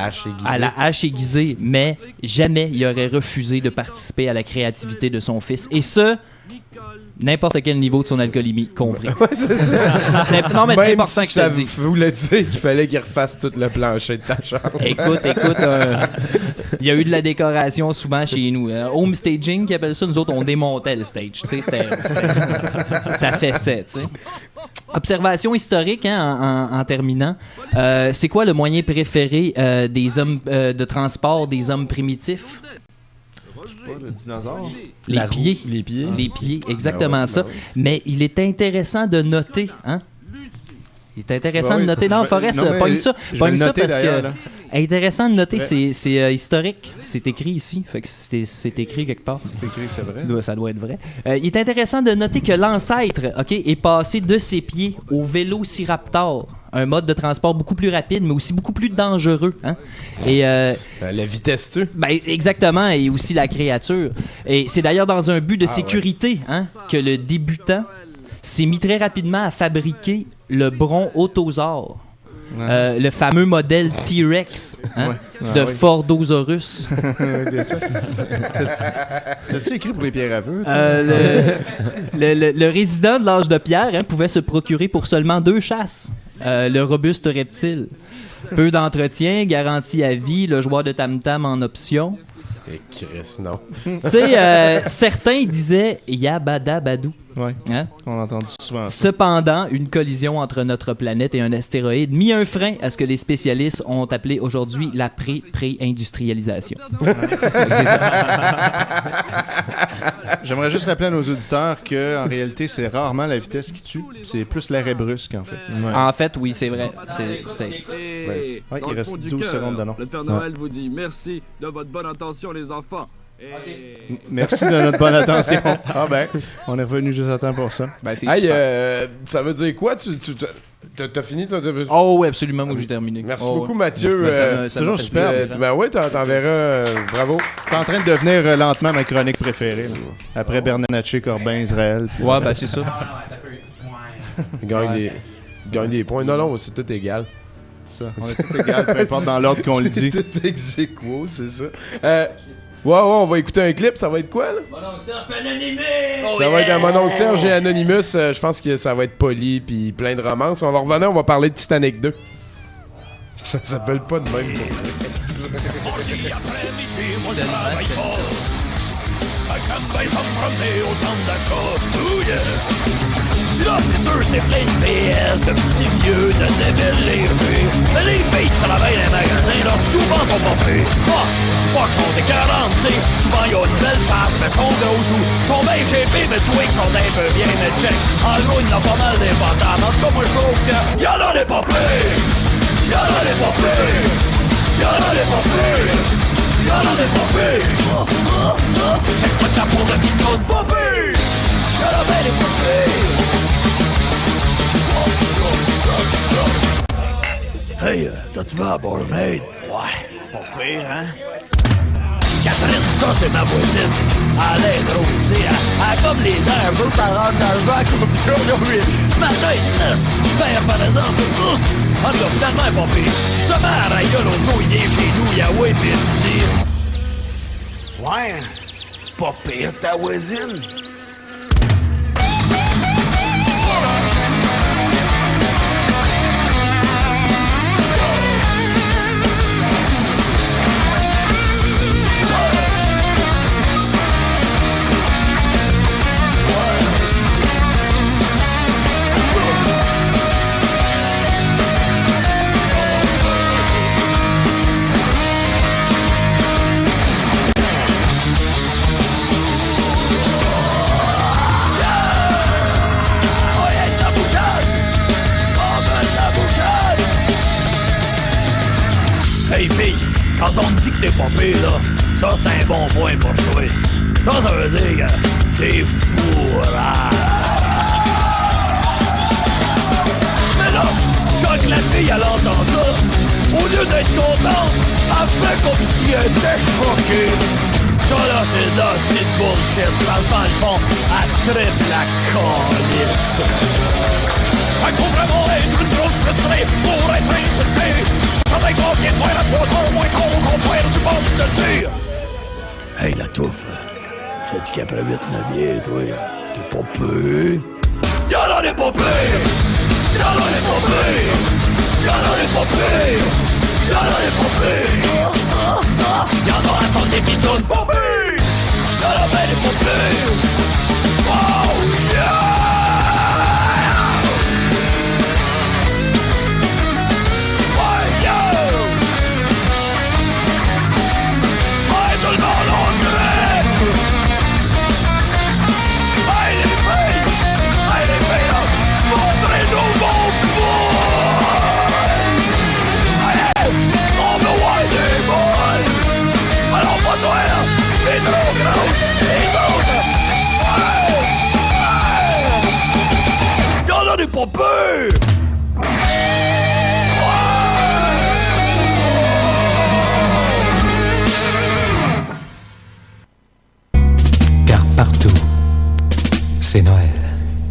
à la hache aiguisée, mais jamais il aurait refusé de participer à la créativité de son fils. Et ce, n'importe quel niveau de son alcoolémie compris. C'est ça. Non, mais c'est même important si que ça je te dise. voulait dire qu'il fallait qu'il refasse tout le plancher de ta chambre. Écoute, il y a eu de la décoration souvent chez nous. Home staging, qui appelle ça, nous autres, on démontait le stage. Tu sais, ça fessait, tu sais. Observation historique, hein, en terminant. C'est quoi le moyen préféré des hommes de transport des hommes primitifs? Le dinosaure? Les pieds. Les pieds. Les pieds, exactement ça. Mais il est intéressant de noter, hein? Il est intéressant de noter dans la forêt, ça. Pogne ça parce que... Intéressant de noter, c'est historique. C'est écrit ici. Fait que c'est écrit quelque part. C'est écrit, c'est vrai. Ça doit être vrai. Il est intéressant de noter que l'ancêtre, OK, est passé de ses pieds au vélociraptor. Un mode de transport beaucoup plus rapide, mais aussi beaucoup plus dangereux. Hein? Et, la vitesse, tu? Ben, exactement, et aussi la créature. Et c'est d'ailleurs dans un but de sécurité que le débutant s'est mis très rapidement à fabriquer le brontosaure. Le fameux modèle T-Rex de Fordosaurus. Bien sûr. T'as-tu écrit pour les pierres à feu? Le résident de l'âge de pierre pouvait se procurer pour seulement 2 chasses. Le robuste reptile. Peu d'entretien, garantie à vie, le joueur de tam-tam en option. Et Chris, non. Tu sais, certains disaient Yabadabadou. Ouais. Hein? On a entendu souvent ça. Cependant, une collision entre notre planète et un astéroïde mit un frein à ce que les spécialistes ont appelé aujourd'hui la pré-industrialisation. C'est ça. J'aimerais juste rappeler à nos auditeurs qu'en réalité, c'est rarement la vitesse qui tue, c'est plus l'arrêt brusque, en fait. Ouais. En fait, oui, c'est vrai. Ouais, il reste 12 secondes de nom. Le Père Noël vous dit merci de votre bonne attention, les enfants. Merci de notre bonne attention. Ah ben, on est revenu juste à temps pour ça. Ben, c'est hey, ça veut dire quoi? T'as fini? Oh oui, absolument, moi j'ai terminé. Merci beaucoup, Mathieu. C'est toujours super. Ben oui, t'en verras. Bravo. T'es en train de devenir lentement ma chronique préférée. Là. Après Bernatchez, Corbin, Israël. Puis... Ouais, ben c'est ça. Il gagne des points. Non, c'est tout égal. Ça. On est tout égal, peu importe dans l'ordre qu'on le dit. C'est tout ex aequo, c'est ça. Ouais, on va écouter un clip. Ça va être quoi, là? Mon oncle Serge et Anonymous! Ça va être un Mon oncle Serge et Anonymous. Je pense que ça va être poli puis plein de romances. On va revenir, on va parler de Titanic 2. Ça s'appelle pas de même. Là, c'est sûr, c'est plein de PS, de petits vieux, de débiles légers. Mais les filles qui travaillent dans les magasins, là, souvent sont pas pires. Ah, c'est pas qu'ils sont écœurantes, tu sais. Souvent, ils ont une belle face, mais sont grosses ou sont bien shapés, mais tous ils sont un peu bien, mais check. En gros, il y en a pas mal d'importants. En tout cas, moi, je trouve que y'en a des pas pires. Y'en a des pas pires. Y'en a des pas pires. Y'en a des pas pires. Check pas ta pour de micro de pas pires. Y'en a bien des pas pires. Hey, t'as-tu vu la barmaid? Ouais, pas pire, hein? Catherine, ça, c'est ma voisine. Elle est drôle, tu sais. Elle a comme les dents un peu par en avant, comme ça, là, Ma tête, si tu perds par exemple. En tout cas, finalement, pas pire. Sa mère, elle gueule au dos, il vient chez nous, Yahweh, pis il me dit ouais, pas pire ta voisine. Hey fille, quand on te dit que t'es pas pire, là, ça c'est un bon point pour toi. Ça veut dire que t'es fourrage. Mais là, quand la fille elle entend ça, au lieu d'être contente, elle fait comme si elle était choquée. Ça là c'est de la petite bullshit, parce que dans le fond, elle triple la calisse. Elle faut vraiment être une grosse frustrée pour être insultée. Avec on vient de voir à 3 heures moins qu'on compare du monde de dire hey la touffe, j'ai dit qu'après 8-9 years, toi, t'es pas pire. Y'en a des pas pires. Y'en a des pas pires. Y'en a des pas pires. Y'en a des pas pires. Y'en a attendu qui tournent pas pire. Y'en a ben des pas pires. Oh yeah. Y'en a des pas peurs! Car partout, c'est Noël.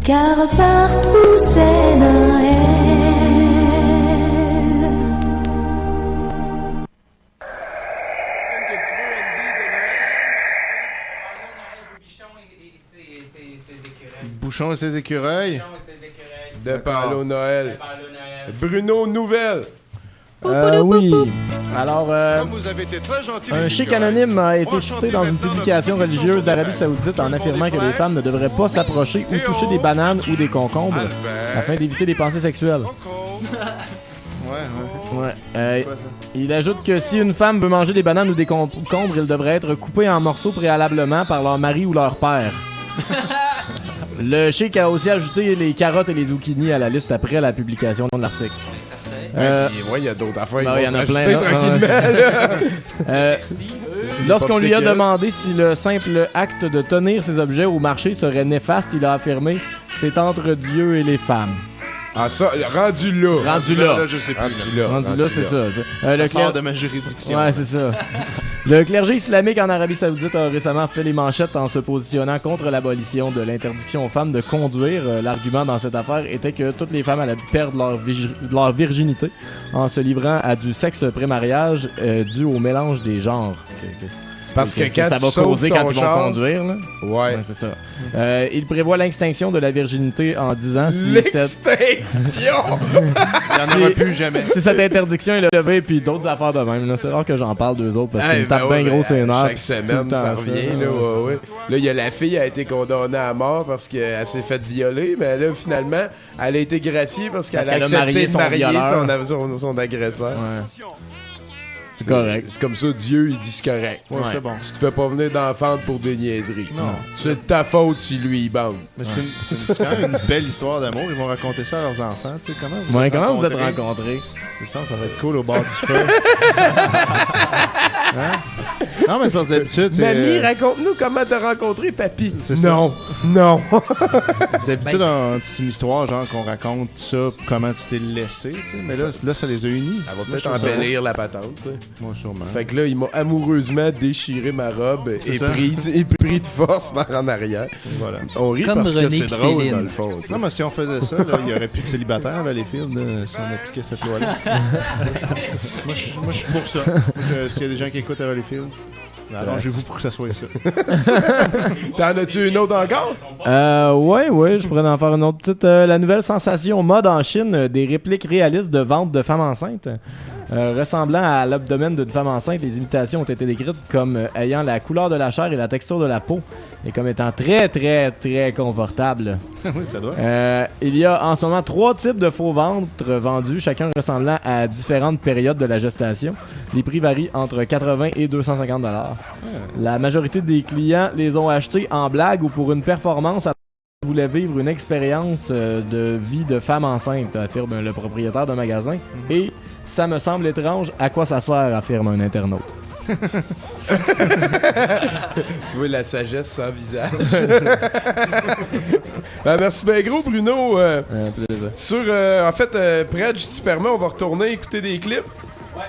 Car partout c'est Noël. Bouchon et ses écureuils. De Palo Noël. Bruno Nouvelle. Oui. Alors, vous avez été très gentil, un chic anonyme a été cité dans une publication religieuse d'Arabie Saoudite en affirmant que les femmes ne devraient pas s'approcher ou toucher des bananes ou des concombres afin d'éviter des pensées sexuelles. Ouais. Il ajoute que si une femme veut manger des bananes ou des concombres, ils devraient être coupés en morceaux préalablement par leur mari ou leur père. Le chic a aussi ajouté les carottes et les zucchini à la liste après la publication de l'article. Il y a d'autres affaires. Il y en a plein. Lorsqu'on lui a demandé si le simple acte de tenir ces objets au marché serait néfaste, il a affirmé « C'est entre Dieu et les femmes ». Ah ça, rendu là. Là, je sais plus. Rendu là, c'est ça. Ça sort de ma juridiction. Ouais, c'est ça. Le clergé islamique en Arabie Saoudite a récemment fait les manchettes en se positionnant contre l'abolition de l'interdiction aux femmes de conduire. L'argument dans cette affaire était que toutes les femmes allaient perdre leur virginité en se livrant à du sexe pré-mariage dû au mélange des genres. Parce que quand ça va causer quand ils vont conduire. Là. Ouais, c'est ça. Il prévoit l'extinction de la virginité en 10 ans. Si l'extinction! Il n'y en aura plus jamais. Si cette interdiction est levée, puis d'autres affaires de même. Là. C'est rare que j'en parle d'eux autres parce qu'ils me tapent bien gros ses nerfs. Chaque semaine, ça revient. Là, il y a la fille qui a été condamnée à mort parce qu'elle s'est faite violer, mais là, finalement, elle a été graciée parce qu'elle a accepté de marier son agresseur. Ouais. C'est correct. C'est comme ça, Dieu, il dit c'est correct. Ouais, c'est bon. Tu te fais pas venir d'enfants pour des niaiseries. Non. C'est de ta faute si lui, il bande. Mais c'est quand même une belle histoire d'amour. Ils vont raconter ça à leurs enfants. Tu sais, comment vous êtes rencontrés? C'est ça va être cool au bord du feu. Non, mais c'est parce que d'habitude, c'est... Mamie, raconte-nous comment t'as rencontré papy. C'est ça. Non. D'habitude, c'est une histoire, genre, qu'on raconte ça, comment tu t'es laissé, tu sais. Mais là, ça les a unis. Elle va peut-être embellir la patente, tu sais. Moi, sûrement. Fait que là, il m'a amoureusement déchiré ma robe et pris de force par en arrière. Voilà. On rit Comme parce René que c'est pis drôle, Céline. dans le fond. tu sais. Non, mais si on faisait ça, là, il y aurait plus de célibataires, là, les films, là, si on appliquait cette loi-là. moi, je suis pour ça. S'il y a des gens qui écoutent les films, arrangez-vous pour que ça soit ça. T'en as-tu une autre encore? Ouais, je pourrais en faire une autre petite. La nouvelle sensation mode en Chine, des répliques réalistes de vente de femmes enceintes. Ressemblant à l'abdomen d'une femme enceinte, les imitations ont été décrites comme ayant la couleur de la chair et la texture de la peau, et comme étant très, très, très confortables. Oui, ça doit. Il y a en ce moment 3 types de faux ventres vendus, chacun ressemblant à différentes périodes de la gestation. Les prix varient entre 80 et 250 $. La majorité des clients les ont achetés en blague ou pour une performance alors qu'ils voulaient vivre une expérience de vie de femme enceinte, affirme le propriétaire d'un magasin. Et ça me semble étrange, à quoi ça sert, affirme un internaute. Tu vois la sagesse sans visage. Ben, merci bien gros, Bruno. En fait, Predge, si tu permets, on va retourner écouter des clips. Ouais.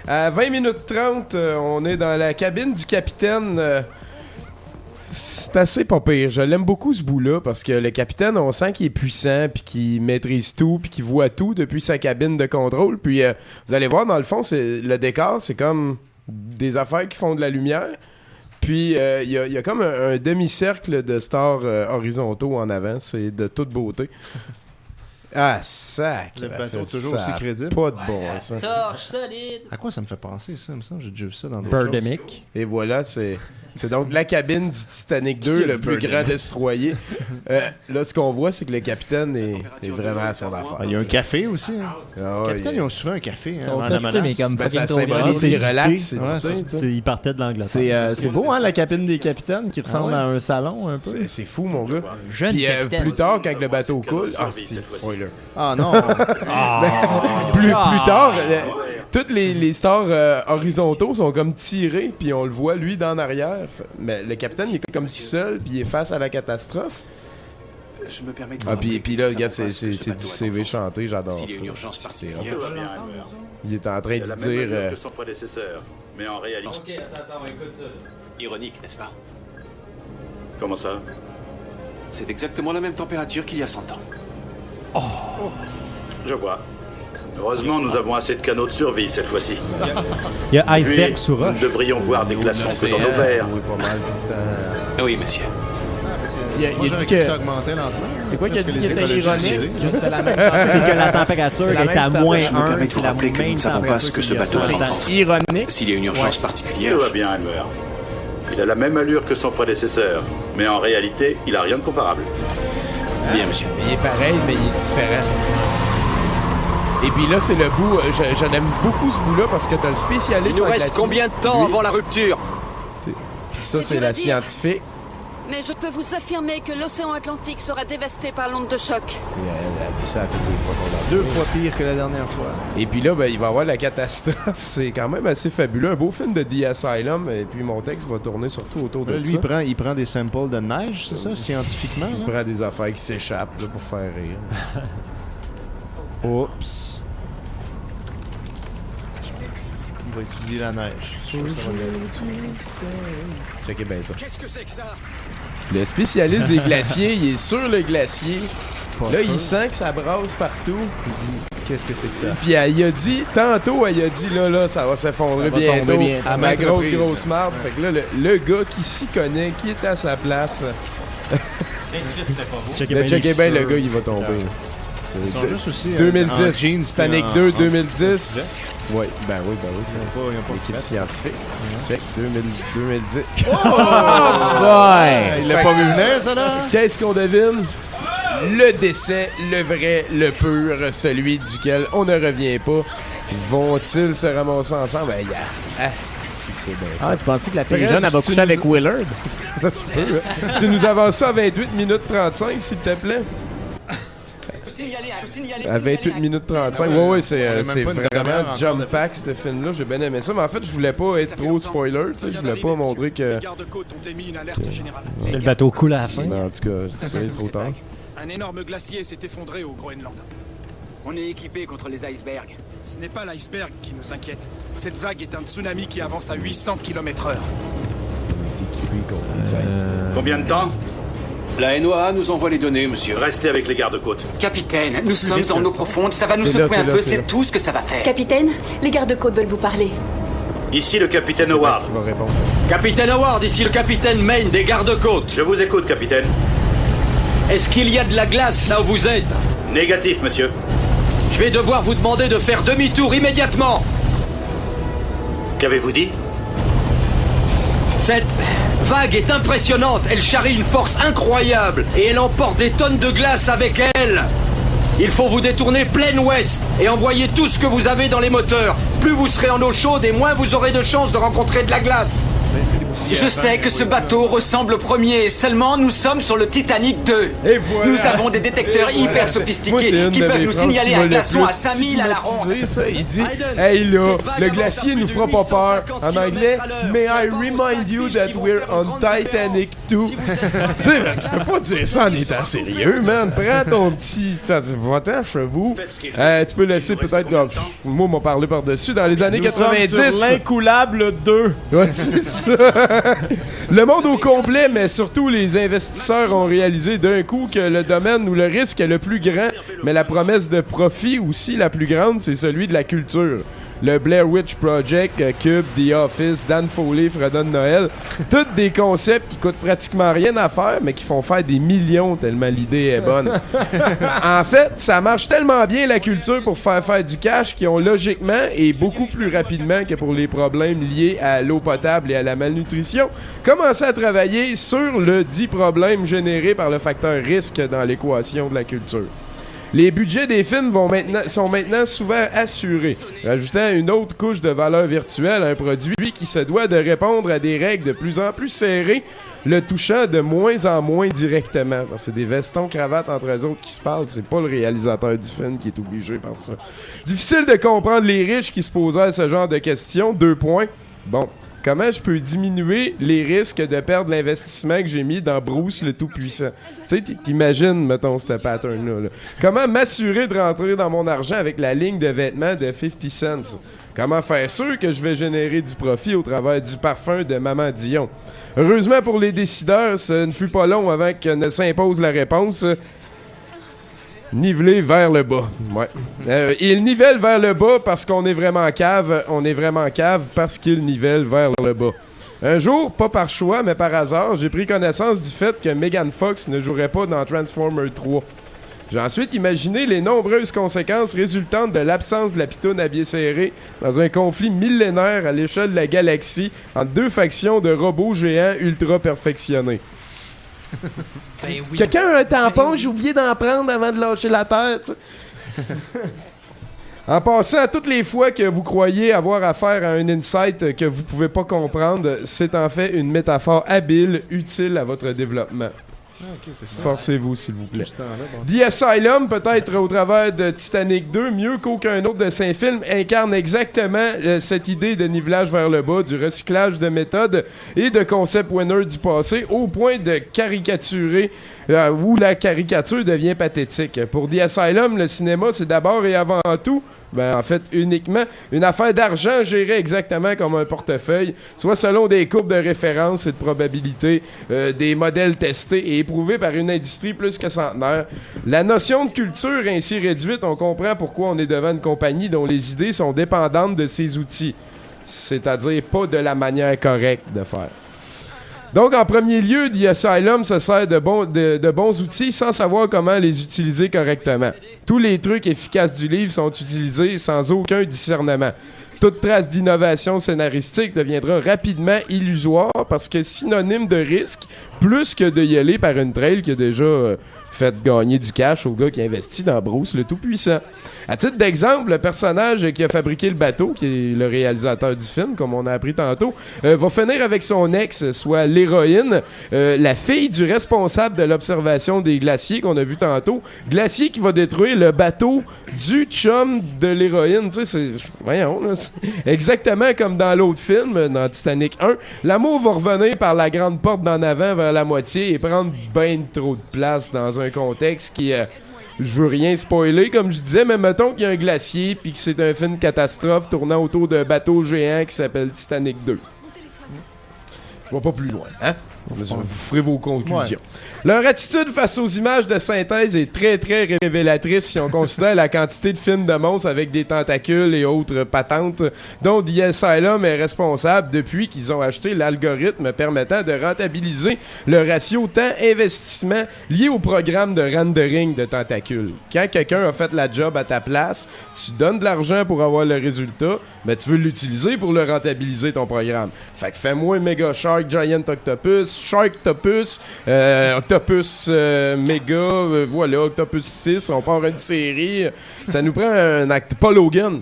À 20 minutes 30, on est dans la cabine du capitaine. C'est assez pas pire. Je l'aime beaucoup, ce bout-là, parce que le capitaine, on sent qu'il est puissant, puis qu'il maîtrise tout, puis qu'il voit tout depuis sa cabine de contrôle. Puis vous allez voir, dans le fond, le décor, c'est comme des affaires qui font de la lumière. Puis il y a comme un demi-cercle de stars horizontaux en avant. C'est de toute beauté. Ah, sac! Le bateau toujours aussi crédible. Pas de bon sens. Torche solide. À quoi ça me fait penser, ça? Il me semble que j'ai déjà vu ça dans d'autres Birdemic. Et voilà, c'est donc la cabine du Titanic 2, le plus grand destroyer. Là, ce qu'on voit, c'est que le capitaine est vraiment à son affaire. Il y a un café aussi. Hein. Ah, Le capitaine, ils ont souvent un café. Son Avant la costume menace. est comme Ben, ça fucking trop symbolise grand. qu'il relaxe. Il partait de l'Angleterre. C'est beau, hein, la cabine des capitaines qui ressemble à un salon un peu. C'est fou, mon gars. Jeune Puis capitaine. plus tard, quand le bateau coule... Ah, c'est spoiler. Ah non! Plus tard, toutes les stars horizontaux sont comme tirés, puis on le voit, lui, dans l'arrière. Mais le capitaine, il est comme tout seul, puis il est face à la catastrophe. Je me permets de Ah, puis là, regarde, c'est du CV chanté, j'adore ça. S'il y a une urgence particulière, Il est en train de la même dire... allure que son prédécesseur, mais en réalité... Ok, attends, écoute ça. Ironique, n'est-ce pas? Comment ça? C'est exactement la même température qu'il y a 100 ans. Oh. Je vois. Heureusement, nous avons assez de canaux de survie cette fois-ci. Il y a iceberg Puis, sous roche. nous devrions voir des glaçons que dans nos verres. Oui, pas mal tout le temps. Oui, monsieur. Il a dit que... ça augmentait lentement. C'est quoi qu'il a dit qui les était écoles ironique? utilisées. Juste la même C'est que la température C'est la est à même moins Je me 1. permets de vous rappeler que nous ne savons pas ce que ce bateau a enfant. C'est ironique. S'il y a une urgence particulière... Tout va bien, Elmer. Il a la même allure que son prédécesseur, mais en réalité, il a rien de comparable. Bien, monsieur. Il est pareil, mais il est différent. Et puis là, c'est le bout... J'en aime beaucoup, ce bout-là, parce que t'as le spécialiste... Il nous en reste glacier. combien de temps avant la rupture? Puis ça, C'est c'est dur à la dire. scientifique. Mais je peux vous affirmer que l'océan Atlantique sera dévasté par l'onde de choc. Elle a dit ça à toutes les fois qu'on l'a 2 fois pire que la dernière fois. Et puis là, ben, il va y avoir la catastrophe. C'est quand même assez fabuleux. Un beau film de The Asylum. Et puis mon texte va tourner surtout autour de Là, lui, ça. il prend des samples de neige, c'est ça, scientifiquement? Il là? prend des affaires qui s'échappent là, pour faire rire. Oups. Il va étudier la neige. Checkez bien ça. Qu'est-ce que c'est que ça? Le spécialiste des glaciers, il est sur le glacier. Là, il sent que ça brasse partout. Il dit, qu'est-ce que c'est que ça? Puis elle a dit, tantôt, elle a dit, là, ça va s'effondrer Ça va bientôt. tomber bientôt. À ma Maintes reprises. grosse marde. Fait que là, le gars qui s'y connaît, qui est à sa place, checkez bien, le gars, il va tomber. Ils sont juste aussi 2010, en jeans Titanic puis 2, en 2010. Oui, ben oui, c'est Ils n'ont pas l'équipe scientifique. Check, 2010. Il l'a pas vu venir, ça, là? Qu'est-ce qu'on devine? Le décès, le vrai, le pur, celui duquel on ne revient pas. Vont-ils se ramasser ensemble? Ben, asti, c'est bien. Ah, tu penses que la fille Fred, jeune, elle va tu coucher nous- avec Willard? Ça se peut, hein? Tu nous avances ça à 28 minutes 35, s'il te plaît? À 28 minutes 35. Ouais, c'est vraiment jump pack, ce film-là. J'ai bien aimé ça. Mais en fait, je voulais pas être trop spoiler. Je voulais pas montrer que le bateau coule à la fin. En tout cas, c'est trop tard. Un énorme glacier s'est effondré au Groenland. On est équipé contre les icebergs. Ce n'est pas l'iceberg qui nous inquiète. Cette vague est un tsunami qui avance à 800 km/h. Combien de temps? La NOAA nous envoie les données, monsieur. Restez avec les gardes-côtes. Capitaine, nous sommes en eau profonde, ça va nous secouer un peu, c'est tout ce que ça va faire. Capitaine, les gardes-côtes veulent vous parler. Ici le capitaine Howard. Capitaine Howard, ici le capitaine Maine des gardes-côtes. Je vous écoute, capitaine. Est-ce qu'il y a de la glace là où vous êtes? Négatif, monsieur. Je vais devoir vous demander de faire demi-tour immédiatement. Qu'avez-vous dit? Cette vague est impressionnante, elle charrie une force incroyable et elle emporte des tonnes de glace avec elle. Il faut vous détourner plein ouest et envoyer tout ce que vous avez dans les moteurs. Plus vous serez en eau chaude et moins vous aurez de chances de rencontrer de la glace. Je sais que ce bateau ressemble au premier, seulement nous sommes sur le Titanic 2. Et voilà. Nous avons des détecteurs hyper sophistiqués qui peuvent nous signaler un glaçon à 5000 à la ronde. Ça, il dit, hey là, le glacier nous fera pas peur. En anglais, may I remind you that we're on Titanic 2. Tu sais, tu peux pas dire ça en étant sérieux, man. Prends ton petit. Va-t'en chez vous. Tu peux laisser peut-être. Moi, m'en parler par-dessus. Dans les années 90. Sur l'incoulable 2. Ouais, c'est ça. Le monde au complet, mais surtout les investisseurs ont réalisé d'un coup que le domaine où le risque est le plus grand, mais la promesse de profit aussi la plus grande, c'est celui de la culture. Le Blair Witch Project, Cube, The Office, Dan Foley, Fredon Noël, tous des concepts qui coûtent pratiquement rien à faire, mais qui font faire des millions tellement l'idée est bonne. En fait, ça marche tellement bien la culture pour faire du cash qu'ils ont logiquement et beaucoup plus rapidement que pour les problèmes liés à l'eau potable et à la malnutrition, commencé à travailler sur le dit problème généré par le facteur risque dans l'équation de la culture. Les budgets des films sont maintenant souvent assurés, rajoutant une autre couche de valeur virtuelle à un produit qui se doit de répondre à des règles de plus en plus serrées, le touchant de moins en moins directement. C'est des vestons cravates entre eux autres qui se parlent, c'est pas le réalisateur du film qui est obligé par ça. Difficile de comprendre les riches qui se posaient à ce genre de questions. 2 points. Bon. Comment je peux diminuer les risques de perdre l'investissement que j'ai mis dans Bruce le Tout-Puissant? Tu sais, t'imagines, mettons, cette pattern-là. Comment m'assurer de rentrer dans mon argent avec la ligne de vêtements de 50 cents? Comment faire sûr que je vais générer du profit au travers du parfum de Maman Dion? Heureusement pour les décideurs, ce ne fut pas long avant que ne s'impose la réponse. Niveler vers le bas. Ouais. Il nivelle vers le bas parce qu'on est vraiment cave. On est vraiment cave parce qu'il nivelle vers le bas. Un jour, pas par choix, mais par hasard, j'ai pris connaissance du fait que Megan Fox ne jouerait pas dans Transformers 3. J'ai ensuite imaginé les nombreuses conséquences résultantes de l'absence de la pitoune à biais serré dans un conflit millénaire à l'échelle de la galaxie entre 2 factions de robots géants ultra perfectionnés. Ben oui. Quelqu'un a un tampon, j'ai oublié d'en prendre avant de lâcher la terre. En passant, à toutes les fois que vous croyez avoir affaire à un insight que vous pouvez pas comprendre, c'est en fait une métaphore habile, utile à votre développement. Okay, c'est ça. Forcez-vous, s'il vous plaît. The Asylum, peut-être au travers de Titanic 2, mieux qu'aucun autre de ses films, incarne exactement cette idée de nivelage vers le bas, du recyclage de méthodes et de concepts winners du passé, au point de caricaturer, où la caricature devient pathétique. Pour The Asylum, le cinéma, c'est d'abord et avant tout, en fait, uniquement une affaire d'argent gérée exactement comme un portefeuille, soit selon des courbes de référence et de probabilité, des modèles testés et éprouvés par une industrie plus que centenaire. La notion de culture ainsi réduite, on comprend pourquoi on est devant une compagnie dont les idées sont dépendantes de ses outils, c'est-à-dire pas de la manière correcte de faire. Donc, en premier lieu, The Asylum se sert de bons outils sans savoir comment les utiliser correctement. Tous les trucs efficaces du livre sont utilisés sans aucun discernement. Toute trace d'innovation scénaristique deviendra rapidement illusoire parce que synonyme de risque, plus que de y aller par une trail qui a déjà fait gagner du cash au gars qui investit dans Bruce le Tout-Puissant. À titre d'exemple, le personnage qui a fabriqué le bateau, qui est le réalisateur du film, comme on a appris tantôt, va finir avec son ex, soit l'héroïne, la fille du responsable de l'observation des glaciers qu'on a vu tantôt. Glacier qui va détruire le bateau du chum de l'héroïne. Tu sais, c'est... Voyons, là, c'est exactement comme dans l'autre film, dans Titanic 1. L'amour va revenir par la grande porte d'en avant vers la moitié et prendre bien trop de place dans un contexte qui... je veux rien spoiler, comme je disais, mais mettons qu'il y a un glacier puis que c'est un film catastrophe tournant autour d'un bateau géant qui s'appelle Titanic 2. Je vais pas plus loin, hein? Vous ferez vos conclusions. Ouais. Leur attitude face aux images de synthèse est très très révélatrice si on considère la quantité de films de monstres avec des tentacules et autres patentes dont The Asylum est responsable depuis qu'ils ont acheté l'algorithme permettant de rentabiliser le ratio temps-investissement lié au programme de rendering de tentacules. Quand quelqu'un a fait la job à ta place, tu donnes de l'argent pour avoir le résultat, mais tu veux l'utiliser pour le rentabiliser ton programme. Fait que fais-moi Mega Shark, Giant Octopus, Sharktopus, Octopus Mega, voilà, Octopus 6, on part une série. Ça nous prend un acte. Paul Hogan.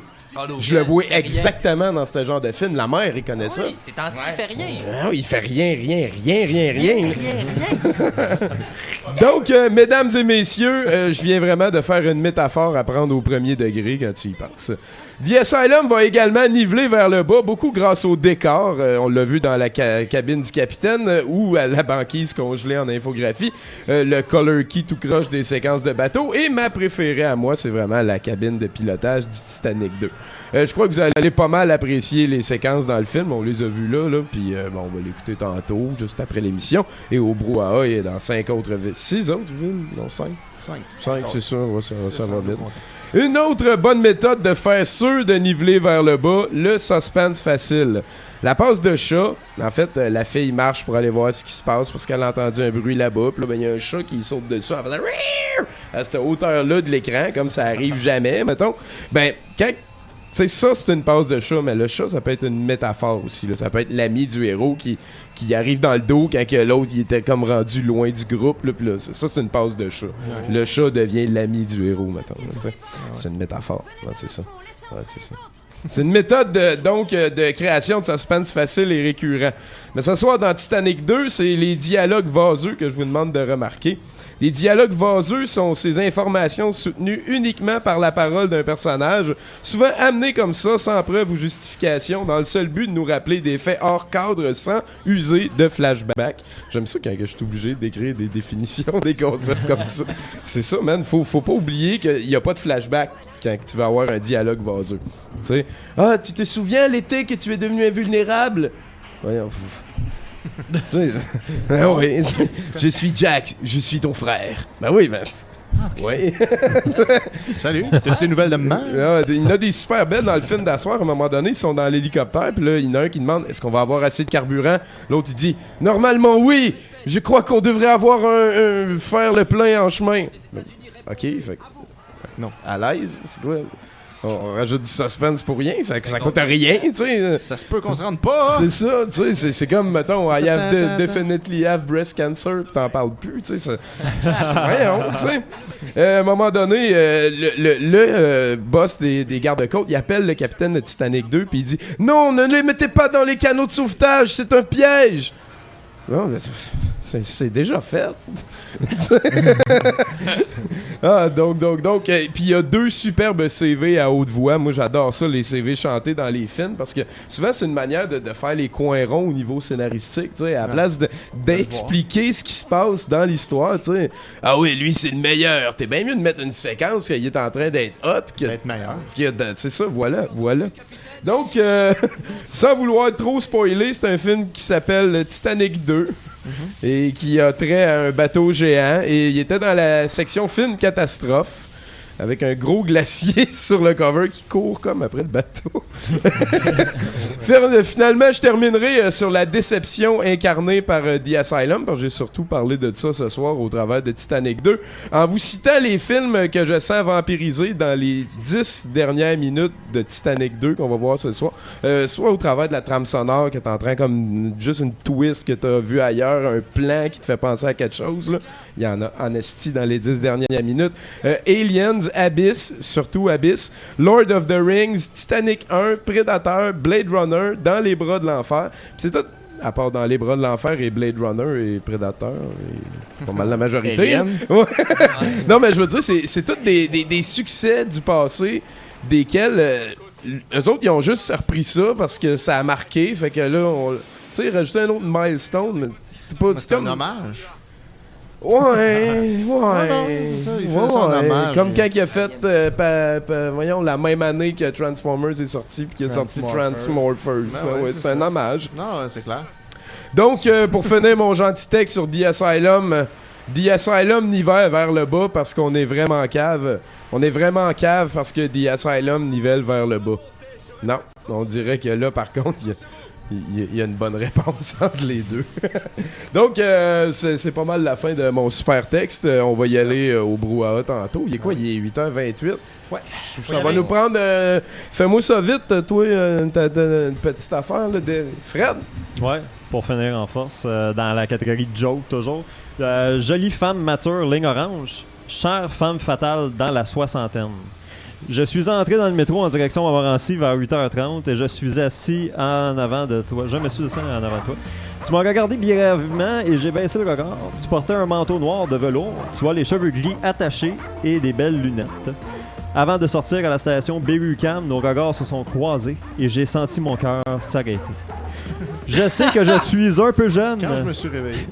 Je le vois exactement dans ce genre de film. La mère, il connaît ça. Oui, c'est ainsi, il fait rien. Non, il fait rien. Donc, mesdames et messieurs, je viens vraiment de faire une métaphore à prendre au premier degré quand tu y penses. The Asylum va également niveler vers le bas, beaucoup grâce au décor. On l'a vu dans la cabine du capitaine ou à la banquise congelée en infographie. Le color key tout croche des séquences de bateau. Et ma préférée à moi, c'est vraiment la cabine de pilotage du Titanic 2. Je crois que vous allez pas mal apprécier les séquences dans le film. On les a vues là. Puis on va l'écouter tantôt, juste après l'émission. Et au brouhaha, il est dans 6 autres villes. Non, 5, c'est ça. Ouais, ça va vite. Une autre bonne méthode de faire sûr de niveler vers le bas, le suspense facile. La passe de chat, en fait, la fille marche pour aller voir ce qui se passe parce qu'elle a entendu un bruit là-bas. Puis là, il y a un chat qui saute dessus en faisant à cette hauteur-là de l'écran, comme ça arrive jamais, mettons. Ben, quand... Tu sais, ça, c'est une passe de chat, mais le chat, ça peut être une métaphore aussi. Là. Ça peut être l'ami du héros qui arrive dans le dos quand que l'autre, il était comme rendu loin du groupe. Là, puis là, ça, c'est une passe de chat. Ouais. Le chat devient l'ami du héros, mettons. Là, c'est une métaphore. Ouais, c'est ça. C'est une méthode de création de suspense facile et récurrent. Mais ce soir, dans Titanic 2, c'est les dialogues vaseux que je vous demande de remarquer. Les dialogues vaseux sont ces informations soutenues uniquement par la parole d'un personnage, souvent amenées comme ça, sans preuve ou justification, dans le seul but de nous rappeler des faits hors cadre sans user de flashback. J'aime ça quand je suis obligé d'écrire des définitions, des concepts comme ça. C'est ça, man. Faut pas oublier qu'il n'y a pas de flashback quand tu vas avoir un dialogue vaseux. Tu sais, ah, tu te souviens l'été que tu es devenu invulnérable? Voyons. Oui. Je suis Jack, je suis ton frère. Ben oui, ben. Okay. Oui. Salut. T'as-tu des nouvelles de maman? Il y en a des super belles dans le film d'asseoir. À un moment donné, ils sont dans l'hélicoptère. Puis là, il y en a un qui demande est-ce qu'on va avoir assez de carburant? L'autre, il dit normalement, oui. Je crois qu'on devrait avoir faire le plein en chemin. Ok, fait non. À l'aise, c'est quoi? On rajoute du suspense pour rien, ça coûte rien, tu sais. Ça se peut qu'on se rende pas. C'est ça, tu sais, c'est comme, mettons, I have definitely have breast cancer, pis t'en parles plus, tu sais. Voyons, tu sais. À un moment donné, le boss des gardes-côtes, il appelle le capitaine de Titanic 2, puis il dit « Non, ne les mettez pas dans les canaux de sauvetage, c'est un piège! » Non, c'est déjà fait. Donc. Puis il y a 2 superbes CV à haute voix. Moi, j'adore ça, les CV chantés dans les films, parce que souvent, c'est une manière de faire les coins ronds au niveau scénaristique, tu sais, à la place d'expliquer ce qui se passe dans l'histoire, tu sais. Ah oui, lui, c'est le meilleur. T'es bien mieux de mettre une séquence qu'il est en train d'être hot que d'être meilleur. C'est ça, voilà. Donc, sans vouloir trop spoiler, c'est un film qui s'appelle Titanic 2 et qui a trait à un bateau géant et il était dans la section film catastrophe. avec un gros glacier sur le cover qui court comme après le bateau. Finalement, je terminerai sur la déception incarnée par The Asylum, parce que j'ai surtout parlé de ça ce soir au travers de Titanic 2, en vous citant les films que je sens vampirisés dans les 10 dernières minutes de Titanic 2 qu'on va voir ce soir, soit au travers de la trame sonore que t'es en train comme juste une twist que t'as vu ailleurs, un plan qui te fait penser à quelque chose, là. Il y en a en esti dans les 10 dernières minutes. Aliens, Abyss, surtout Abyss, Lord of the Rings, Titanic 1, Predator, Blade Runner, Dans les bras de l'enfer. Puis c'est tout, à part Dans les bras de l'enfer et Blade Runner et Predator, et pas mal la majorité. Ouais. Non, mais je veux dire, c'est tous des succès du passé desquels eux autres, ils ont juste repris ça parce que ça a marqué. Fait que là, tu sais, rajouter un autre milestone, mais c'est pas... C'est comme un hommage. Ouais. Non, c'est ça, il fait son hommage. Comme quand il a fait, voyons, la même année que Transformers est sorti, puis qu'il a sorti Transmorphers. Ouais, c'est un hommage. Non, c'est clair. Donc, pour finir mon gentil texte sur The Asylum nivelle vers le bas parce qu'on est vraiment cave. On est vraiment cave parce que The Asylum nivelle vers le bas. Non, on dirait que là, par contre, il y a une bonne réponse entre les deux. Donc, c'est pas mal la fin de mon super texte. On va y aller au brouhaha tantôt. Il est quoi? Il est 8h28. Ouais. Ça va nous prendre... fais-moi ça vite, toi, t'as une petite affaire là, de Fred. Ouais, pour finir en force, dans la catégorie joke toujours. Jolie femme mature, ligne orange. Chère femme fatale dans la soixantaine. Je suis entré dans le métro en direction Montmorency vers 8h30 et je suis assis en avant de toi. Je me suis assis en avant de toi. Tu m'as regardé brièvement et j'ai baissé le regard. Tu portais un manteau noir de velours. Tu as les cheveux gris attachés et des belles lunettes. Avant de sortir à la station Berry-UQAM, nos regards se sont croisés et j'ai senti mon cœur s'arrêter. Je sais que je suis un peu jeune. Quand je me suis réveillé.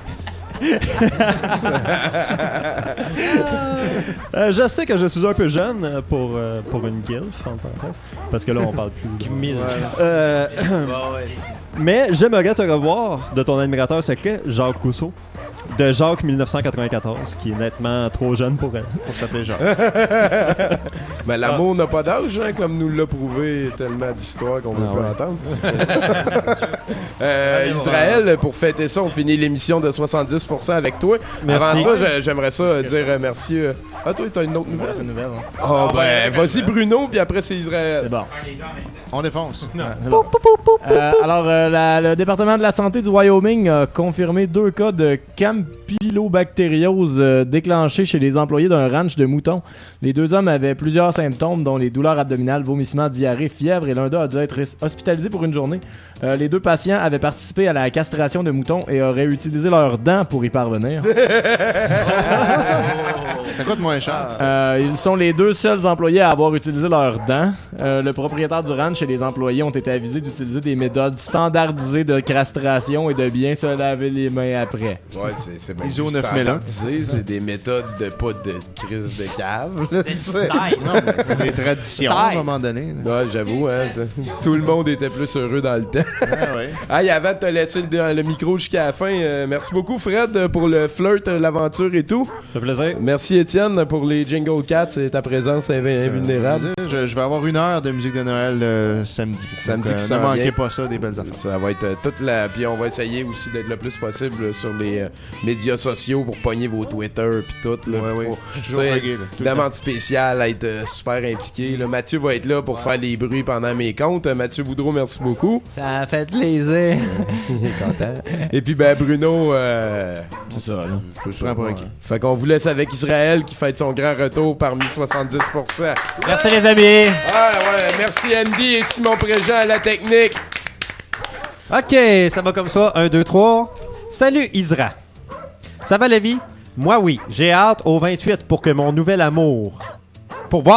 Je sais que je suis un peu jeune pour une guilf, en parenthèse, parce que là on parle plus Milf. Mais j'aimerais te revoir de ton admirateur secret, Jacques Rousseau, de Jacques 1994, qui est nettement trop jeune pour elle. Pour s'appeler Jacques. Mais l'amour n'a pas d'âge, hein, comme nous l'a prouvé tellement d'histoires qu'on veut plus entendre. Israël, pour fêter ça, on finit l'émission de 70% avec toi. Merci. Avant ça, j'aimerais ça dire merci. Ah, toi, t'as une autre nouvelle? C'est une nouvelle, hein? Oh, ben, vas-y Bruno, puis après c'est Israël. C'est bon. On défonce. Alors, le département de la santé du Wyoming a confirmé 2 cas de campylobactériose déclenchés chez les employés d'un ranch de moutons. Les 2 hommes avaient plusieurs symptômes, dont les douleurs abdominales, vomissements, diarrhée, fièvre, et l'un d'eux a dû être hospitalisé pour une journée. Les 2 patients avaient participé à la castration de moutons et auraient utilisé leurs dents pour y parvenir. Ça coûte moins cher. Ils sont les 2 seuls employés à avoir utilisé leurs dents. Le propriétaire du ranch et les employés ont été avisés d'utiliser des méthodes standardisées de castration et de bien se laver les mains après. Ouais, c'est bien ISO 9001. c'est des méthodes de pas de crise de cave. C'est du style. Non, mais c'est des traditions à un moment donné. Ouais, j'avoue, hein, tout le monde était plus heureux dans le temps. Ouais. Hey, avant de te laisser le micro jusqu'à la fin, merci beaucoup Fred pour le flirt, l'aventure et tout. Ça fait plaisir. Merci Étienne pour les Jingle Cats et ta présence invulnérable. Je vais avoir 1 heure de musique de Noël samedi. Samedi qui ne s'en manquez vient. pas ça, des belles affaires. Ça va être toute la... Puis on va essayer aussi d'être le plus possible sur les médias sociaux pour pogner vos Twitter puis tout. Là, Ouais. pour, Je suis toujours plugué, là, tout le demande temps. spéciale, être super impliqué. Là. Mathieu va être là pour faire des bruits pendant mes comptes. Mathieu Boudreau, merci beaucoup. Ça a fait plaisir. Il est content. Et puis ben Bruno... C'est ça, là. Je prends pour acquis. Fait qu'on vous laisse avec Israël qui fête son grand retour parmi 70%. Merci les amis! Ah ouais, merci Andy et Simon Préjean à la technique. Ok, ça va comme ça. 1, 2, 3. Salut Isra. Ça va la vie? Moi oui, j'ai hâte au 28 pour voir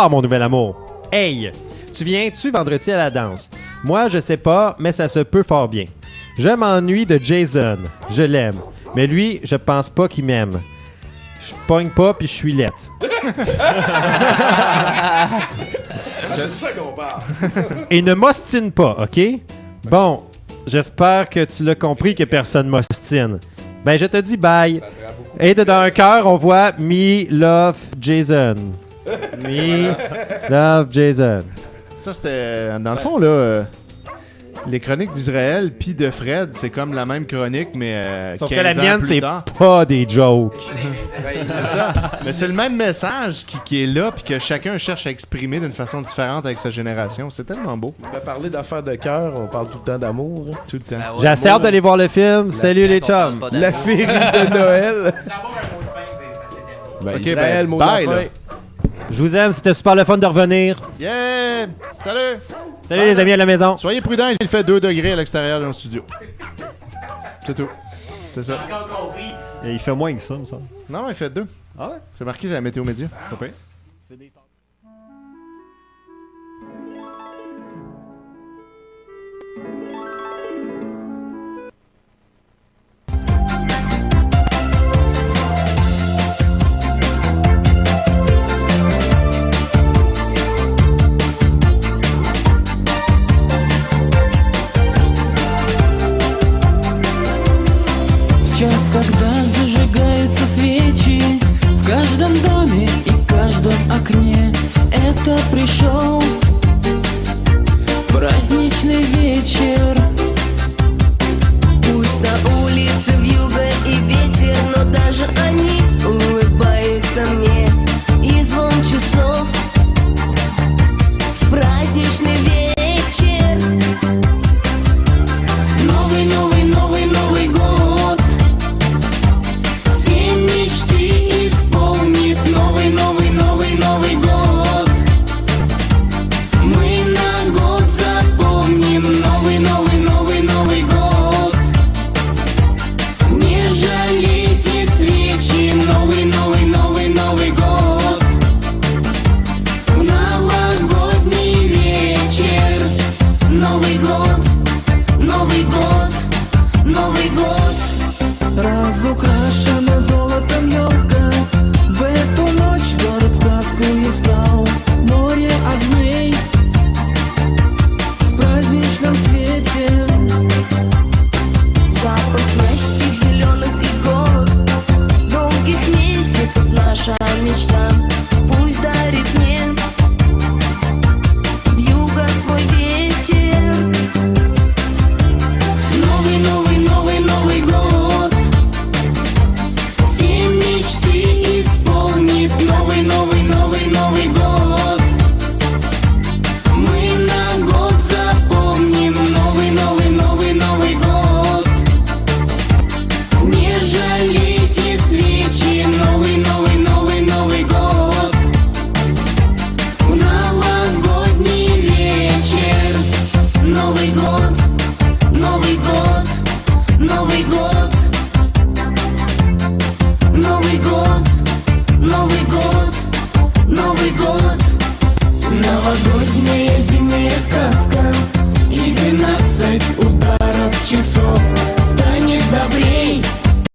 mon nouvel amour. Hey, tu viens-tu vendredi à la danse? Moi je sais pas, mais ça se peut fort bien. Je m'ennuie de Jason. Je l'aime. Mais lui, je pense pas qu'il m'aime. Je pogne pas puis je suis laite. C'est ça qu'on parle. Et ne m'ostine pas, ok? Bon, j'espère que tu l'as compris que personne m'ostine. Ben, je te dis bye. Et dans un cœur, on voit Me Love Jason. Me love Jason. Ça, c'était... Dans le fond, là... les chroniques d'Israël puis de Fred, c'est comme la même chronique, mais sauf 15 que la mienne, ans plus c'est tard. pas des jokes. C'est ça. Mais c'est le même message qui est là puis que chacun cherche à exprimer d'une façon différente avec sa génération. C'est tellement beau. On va parler d'affaires de cœur, on parle tout le temps d'amour. Hein. Tout le temps. J'ai assez hâte d'aller voir le film. Salut les chums. La féerie de Noël. Ok, Israël, mot bye, de la fin. là. Je vous aime, c'était super le fun de revenir. Yeah! Salut! Salut les amis à la maison. Soyez prudents, il fait 2 degrés à l'extérieur de nos studios. C'est tout. C'est ça. Et il fait moins que ça, me semble. Non, il fait 2. Ah ouais? C'est marqué à la météo média. C'est des... В час, когда зажигаются свечи в каждом доме и каждом окне, это пришел праздничный вечер. Пусть на улице вьюга и ветер, но даже они улыбаются мне. И звон часов в праздничный вечер. Новый, новый, новый, Новый год все мечты исполнит. Новый, новый, новый, Новый год мы на год запомним. Новый, новый, новый, Новый год. Не жалейте свечи. Новый, новый, новый, Новый год. В новогодний вечер. Новый год, Новый год, Новый год. Разукрашена золотом елка, в эту ночь город сказкою стал. Море огней в праздничном цвете. Запах мягких зеленых игр, долгих месяцев наша мечта. Пусть дарит мне вьюга свой ветер. Новый, новый, новый, Новый год все мечты исполнит. Новый, новый, новый, Новый год мы на год запомним. Новый, новый, новый, Новый год. Не жалейте свечи. Новый, новый, новый, Новый год. В новогодний вечер. Новый год, Новый год, Новый год. Новый год, Новый год, Новый год. Новогодняя зимняя сказка.